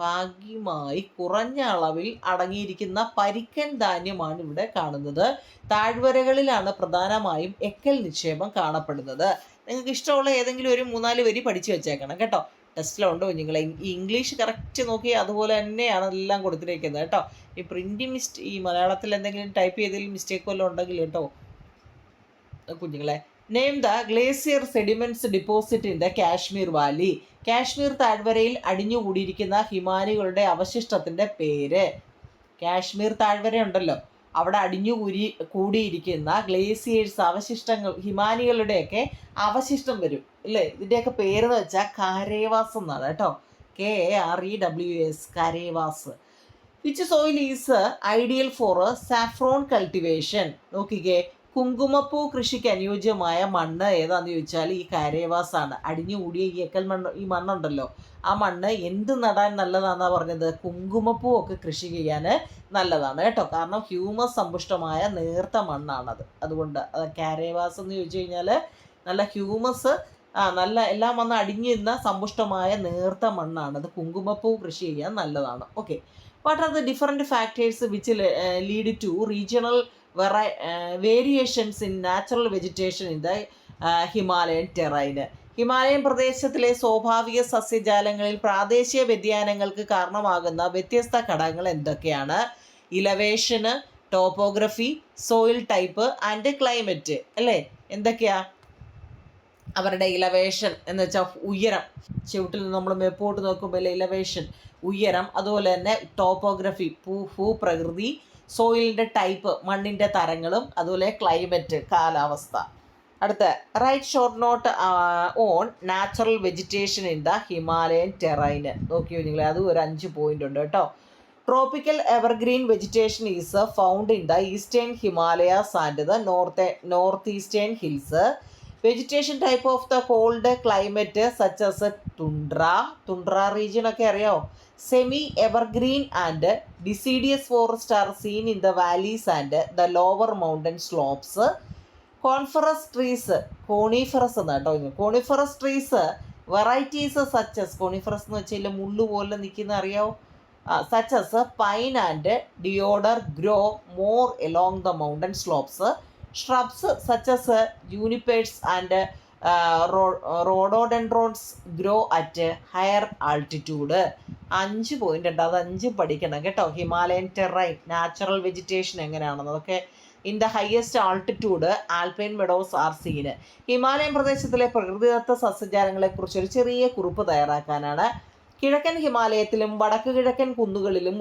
ഭാഗികമായി കുറഞ്ഞ അളവിൽ അടങ്ങിയിരിക്കുന്ന പരുക്കൻ ധാന്യമാണ് ഇവിടെ കാണുന്നത്. താഴ്വരകളിലാണ് പ്രധാനമായും എക്കൽ നിക്ഷേപം കാണപ്പെടുന്നത്. നിങ്ങൾക്ക് ഇഷ്ടമുള്ള ഏതെങ്കിലും ഒരു 3-4 വരി പഠിച്ചു വെച്ചേക്കണം കേട്ടോ. ടെസ്റ്റിലുണ്ടോ നിങ്ങൾ? ഈ ഇംഗ്ലീഷ് കറക്റ്റ് നോക്കി അതുപോലെ തന്നെയാണ് എല്ലാം കൊടുത്തിരിക്കുന്നത് കേട്ടോ. ഈ പ്രിൻറ്റിങ് ഈ മലയാളത്തിൽ എന്തെങ്കിലും ടൈപ്പ് ചെയ്തതിൽ മിസ്റ്റേക്ക് വല്ലതും ഉണ്ടെങ്കിൽ കേട്ടോ കുഞ്ഞുങ്ങളെ. Name the glacier sediments deposit in the Kashmir Valley. Kashmir താഴ്വരയിൽ അടിഞ്ഞുകൂടിയിരിക്കുന്ന ഹിമാനികളുടെ അവശിഷ്ടത്തിൻ്റെ പേര്. കാശ്മീർ താഴ്വര ഉണ്ടല്ലോ, അവിടെ കൂടിയിരിക്കുന്ന ഗ്ലേസിയേഴ്സ് അവശിഷ്ടങ്ങൾ, ഹിമാനികളുടെയൊക്കെ അവശിഷ്ടം വരും അല്ലേ. ഇതിൻ്റെയൊക്കെ പേരെന്ന് വെച്ചാൽ കാരേവാസ് എന്നാണ് കേട്ടോ. KAREWS, karewas. Which soil is ideal for saffron cultivation. നോക്കിക്കേ, കുങ്കുമപ്പൂ കൃഷിക്ക് അനുയോജ്യമായ മണ്ണ് ഏതാന്ന് ചോദിച്ചാൽ ഈ കാരേവാസ് ആണ്. അടിഞ്ഞുകൂടിയ ഈ എക്കൽ മണ്ണ്, ഈ മണ്ണുണ്ടല്ലോ, ആ മണ്ണ് എന്ത് നടാൻ നല്ലതാണെന്നാണ് പറഞ്ഞത്? കുങ്കുമപ്പൂ ഒക്കെ കൃഷി ചെയ്യാൻ നല്ലതാണ് കേട്ടോ. കാരണം ഹ്യൂമസ് സമ്പുഷ്ടമായ നേർത്ത മണ്ണാണത്. അതുകൊണ്ട് കാരേവാസ് എന്ന് ചോദിച്ചു കഴിഞ്ഞാൽ നല്ല ഹ്യൂമസ്, നല്ല എല്ലാം വന്ന് അടിഞ്ഞിരുന്ന സമ്പുഷ്ടമായ നേർത്ത മണ്ണാണത്. കുങ്കുമപ്പൂ കൃഷി ചെയ്യാൻ നല്ലതാണ്. Okay, what are the different factors which lead to regional variations in natural vegetation in the Himalayan terrain. Himalayan പ്രദേശത്തിലെ സ്വാഭാവിക സസ്യജാലങ്ങളിൽ പ്രാദേശിക വ്യതിയാനങ്ങൾക്ക് കാരണമാകുന്ന വ്യത്യസ്ത ഘടകങ്ങൾ എന്തൊക്കെയാണ്? Elevation, topography, soil type and climate അല്ലേ. എന്തൊക്കെയാ അവരുടെ ഇലവേഷൻ എന്ന് വെച്ചാൽ ഉയരം, ചുവട്ടിൽ നിന്ന് നമ്മൾ മേപ്പോട്ട് നോക്കുമ്പോൾ ഇലവേഷൻ ഉയരം, അതുപോലെ തന്നെ ടോപ്പോഗ്രഫി ഭൂപ്രകൃതി, സോയിലിൻ്റെ ടൈപ്പ് മണ്ണിൻ്റെ തരങ്ങളും, അതുപോലെ ക്ലൈമറ്റ് കാലാവസ്ഥ. അടുത്ത write short note on natural vegetation in the Himalayan terrain. നോക്കിയോ നിങ്ങൾ, അതും ഒരു 5 പോയിന്റ് ഉണ്ട് കേട്ടോ. Tropical evergreen vegetation is found in the eastern Himalayas and the north eastern hills. Vegetation type of the cold climate such as tundra region ഒക്കെ അറിയാമോ? Semi evergreen and deciduous forest are seen in the valleys and the lower mountain slopes. Coniferous trees, coniferous എന്ന് കേട്ടോ. Coniferous trees varieties such as, coniferous എന്ന് വെച്ചാൽ മുള്ളു പോലെ നിൽക്കുന്ന അറിയാമോ? Such as pine and deodar grow more along the mountain slopes. shrubs such as junipers and rhododendrons grow at higher altitude. 5 point ഉണ്ട്, അത് 5 പഠിക്കണം കേട്ടോ. ഹിമാലയൻ ടെറൈൻ നാച്ചുറൽ വെജിറ്റേഷൻ എങ്ങനെയാണെന്ന് അതൊക്കെ. In the highest altitude alpine meadows are seen. Himalayan പ്രദേശത്തിലെ പ്രകൃതിദത്ത സസ്യജാലങ്ങളെക്കുറിച്ച് ഒരു ചെറിയ കുറിപ്പ് തയ്യാറാക്കാനാണ്. കിഴക്കൻ ഹിമാലയത്തിലും വടക്ക് കിഴക്കൻ കുന്നുകളിലും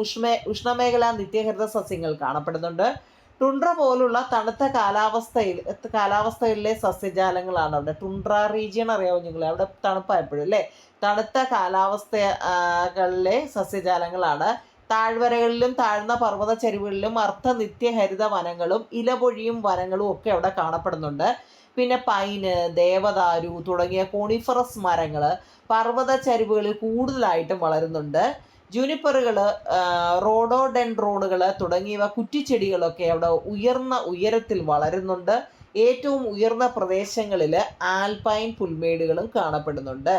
ഉഷ്ണമേഖലാ നിത്യഹരിത സസ്യങ്ങൾ കാണപ്പെടുന്നുണ്ട്. ടുണ്ട്ര പോലുള്ള തണുത്ത കാലാവസ്ഥയിലെ സസ്യജാലങ്ങളാണ് അവിടെ. ടുണ്ട്ര റീജിയൻ അറിയാമോ നിങ്ങൾ? അവിടെ തണുപ്പായപ്പോഴും അല്ലേ. തണുത്ത കാലാവസ്ഥകളിലെ സസ്യജാലങ്ങളാണ്. താഴ്വരകളിലും താഴ്ന്ന പർവ്വത ചരിവുകളിലും നിത്യഹരിത വനങ്ങളും ഇലപൊഴിയും വനങ്ങളും ഒക്കെ അവിടെ കാണപ്പെടുന്നുണ്ട്. പിന്നെ പൈന്, ദേവദാരു തുടങ്ങിയ കോണിഫറസ് മരങ്ങൾ പർവ്വത ചരിവുകളിൽ കൂടുതലായിട്ടും വളരുന്നുണ്ട്. ജൂനിപ്പറുകൾ, റോഡോഡെൻഡ്രോണുകൾ തുടങ്ങിയവ കുറ്റിച്ചെടികളൊക്കെ അവിടെ ഉയരത്തിൽ വളരുന്നുണ്ട്. ഏറ്റവും ഉയർന്ന പ്രദേശങ്ങളിൽ ആൽപൈൻ പുൽമേടുകളും കാണപ്പെടുന്നുണ്ട്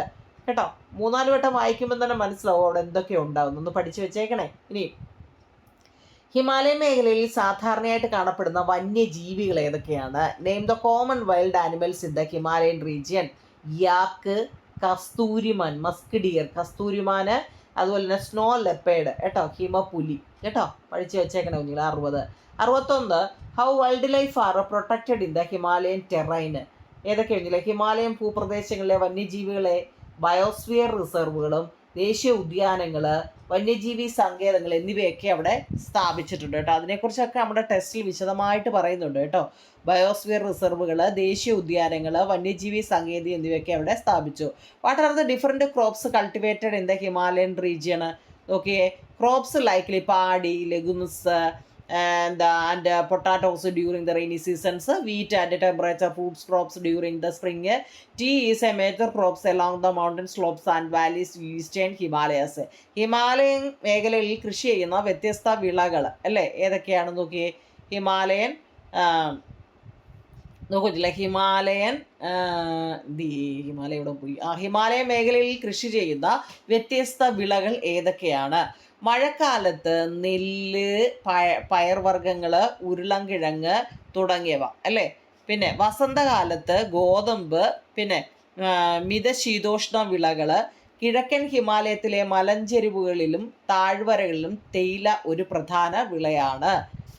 കേട്ടോ. 3-4 വട്ടം വായിക്കുമ്പോൾ തന്നെ മനസ്സിലാവും അവിടെ എന്തൊക്കെ ഉണ്ടാവും. ഒന്ന് പഠിച്ചു വെച്ചേക്കണേ. ഇനി ഹിമാലയൻ മേഖലയിൽ സാധാരണയായിട്ട് കാണപ്പെടുന്ന വന്യജീവികൾ ഏതൊക്കെയാണ്? Name the common wild animals in the Himalayan region. Yak, കസ്തൂരിമാൻ, മസ്ക് ഡിയർ കസ്തൂരിമാന്, അതുപോലെ തന്നെ സ്നോ ലെപ്പേഡ് കേട്ടോ, ഹിമപുലി കേട്ടോ. പഠിച്ചു വെച്ചേക്കണേ കുഞ്ഞുങ്ങൾ. 61 how wildlife are protected in the Himalayan terrain. ഏതൊക്കെ കുഞ്ഞില്ലേ? ഹിമാലയൻ ഭൂപ്രദേശങ്ങളിലെ വന്യജീവികളെ ബയോസ്ഫിയർ റിസർവുകളും ദേശീയ ഉദ്യാനങ്ങൾ, വന്യജീവി സങ്കേതങ്ങൾ എന്നിവയൊക്കെ അവിടെ സ്ഥാപിച്ചിട്ടുണ്ട് കേട്ടോ. അതിനെക്കുറിച്ചൊക്കെ നമ്മുടെ ടെസ്റ്റിൽ വിശദമായിട്ട് പറയുന്നുണ്ട് കേട്ടോ. ബയോസ്ഫിയർ റിസർവുകൾ, ദേശീയ ഉദ്യാനങ്ങൾ, വന്യജീവി സങ്കേതം എന്നിവയൊക്കെ അവിടെ സ്ഥാപിച്ചു. What are the different crops cultivated in the Himalayan region? നോക്കിയേ, ക്രോപ്സ് ലൈക്ലി പാടി, ലെഗുംസ് and potatoes during the rainy seasons, wheat and temperature fruits crops during the spring. Tea is a major crops along the mountain slopes and valleys eastern Himalayas. Himalayan മേഖലയിൽ കൃഷി ചെയ്യുന്ന വ്യത്യസ്ത വിളകൾ അല്ലേ ഏതൊക്കെയാണെന്ന് നോക്കിയേ. ഹിമാലയൻ നോക്കില്ല, ഹിമാലയൻ ഹിമാലയ ഇവിടെ പോയി. ഹിമാലയ മേഖലയിൽ കൃഷി ചെയ്യുന്ന വ്യത്യസ്ത വിളകൾ ഏതൊക്കെയാണ്? മഴക്കാലത്ത് നെല്ല്, പയർവർഗ്ഗങ്ങൾ, ഉരുളൻകിഴങ്ങ് തുടങ്ങിയവ അല്ലേ. പിന്നെ വസന്തകാലത്ത് ഗോതമ്പ്, പിന്നെ മിതശീതോഷ്ണ വിളകൾ. കിഴക്കൻ ഹിമാലയത്തിലെ മലഞ്ചെരിവുകളിലും താഴ്വരകളിലും തേയില ഒരു പ്രധാന വിളയാണ്.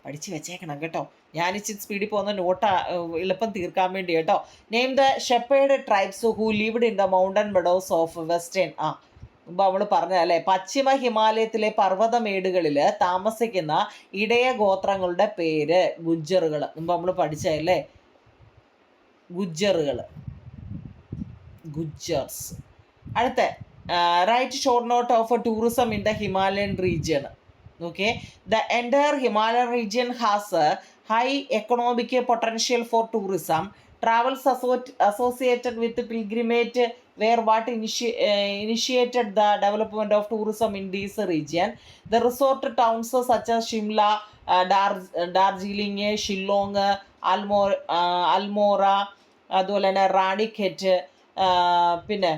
പഠിച്ചു വെച്ചേക്കണം കേട്ടോ. ഞാനിച്ചിരി സ്പീഡിൽ പോകുന്ന നോട്ട് എളുപ്പം തീർക്കാൻ വേണ്ടി കേട്ടോ. Name the shepherd tribes who lived in the mountain meadows of western. മുമ്പ് നമ്മൾ പറഞ്ഞതല്ലേ, പശ്ചിമ ഹിമാലയത്തിലെ പർവ്വതമേടുകളിൽ താമസിക്കുന്ന ഇടയ ഗോത്രങ്ങളുടെ പേര് ഗുജ്ജറുകൾ. മുമ്പ് നമ്മൾ പഠിച്ചതല്ലേ, ഗുജ്ജേഴ്സ്. അടുത്ത write short not of tourism in the Himalayan region. Okay, the entire Himalayan region has high economic potential four tourism. Travels associated with pilgrimage were what initiated the development of tourism in this region. The resort towns such as Shimla, Darjeeling, Shillong, Almora, അതുപോലെ തന്നെ റാണിഖേറ്റ്, പിന്നെ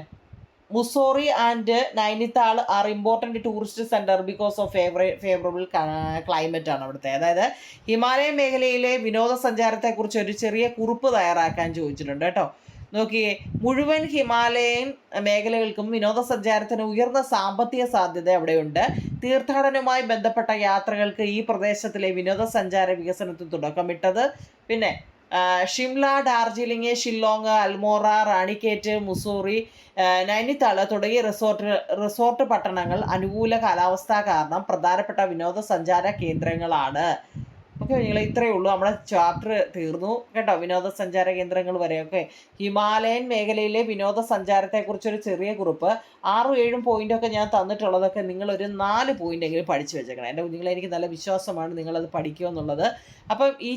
Mussoorie and Nainital are important tourist centre because of favourable climate ആണ് അവിടുത്തെ. അതായത് ഹിമാലയ മേഖലയിലെ വിനോദസഞ്ചാരത്തെക്കുറിച്ച് ഒരു ചെറിയ കുറിപ്പ് തയ്യാറാക്കാൻ ചോദിച്ചിട്ടുണ്ട് കേട്ടോ. നോക്കിയേ, മുഴുവൻ ഹിമാലയൻ മേഖലകൾക്കും വിനോദസഞ്ചാരത്തിന് ഉയർന്ന സാമ്പത്തിക സാധ്യത അവിടെയുണ്ട്. തീർത്ഥാടനവുമായി ബന്ധപ്പെട്ട യാത്രകൾക്ക് ഈ പ്രദേശത്തിലെ വിനോദസഞ്ചാര വികസനത്തിന് തുടക്കമിട്ടത്. പിന്നെ ഷിംല, ഡാർജിലിംഗ്, ഷില്ലോങ്, അൽമോറ, റാണിക്കേറ്റ്, മുസൂറി, നൈനിതാൾ തുടങ്ങിയ റിസോർട്ട് പട്ടണങ്ങൾ അനുകൂല കാലാവസ്ഥ കാരണം പ്രധാനപ്പെട്ട വിനോദസഞ്ചാര കേന്ദ്രങ്ങളാണ്. ഓക്കെ, നിങ്ങൾ ഇത്രയേ ഉള്ളൂ. നമ്മുടെ ചാപ്റ്റർ തീർന്നു കേട്ടോ. വിനോദസഞ്ചാര കേന്ദ്രങ്ങൾ വരെയൊക്കെ ഹിമാലയൻ മേഖലയിലെ വിനോദസഞ്ചാരത്തെക്കുറിച്ചൊരു ചെറിയ കുറിപ്പ് 6-7 പോയിൻ്റൊക്കെ ഞാൻ തന്നിട്ടുള്ളതൊക്കെ നിങ്ങളൊരു 4 പോയിൻ്റെങ്കിലും പഠിച്ചു വെച്ചേക്കണം. എൻ്റെ കുഞ്ഞുങ്ങളെ എനിക്ക് നല്ല വിശ്വാസമാണ് നിങ്ങളത് പഠിക്കുമെന്നുള്ളത്. അപ്പം ഈ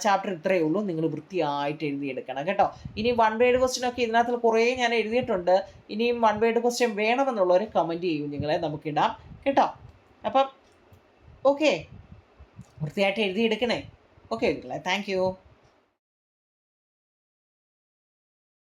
ചാപ്റ്റർ ഇത്രയേ ഉള്ളൂ. നിങ്ങൾ വൃത്തിയായിട്ട് എഴുതിയെടുക്കണം കേട്ടോ. ഇനി 1 വേർഡ് ക്വസ്റ്റ്യനൊക്കെ ഇതിനകത്ത് കുറേ ഞാൻ എഴുതിയിട്ടുണ്ട്. ഇനിയും 1 വേർഡ് ക്വസ്റ്റ്യൻ വേണമെന്നുള്ളവർ കമൻറ്റ് ചെയ്യും, നിങ്ങളെ നമുക്കിടാം കേട്ടോ. അപ്പം ഓക്കെ, വൃത്തിയായിട്ട് എഴുതിയെടുക്കണേ. Okay, thank you.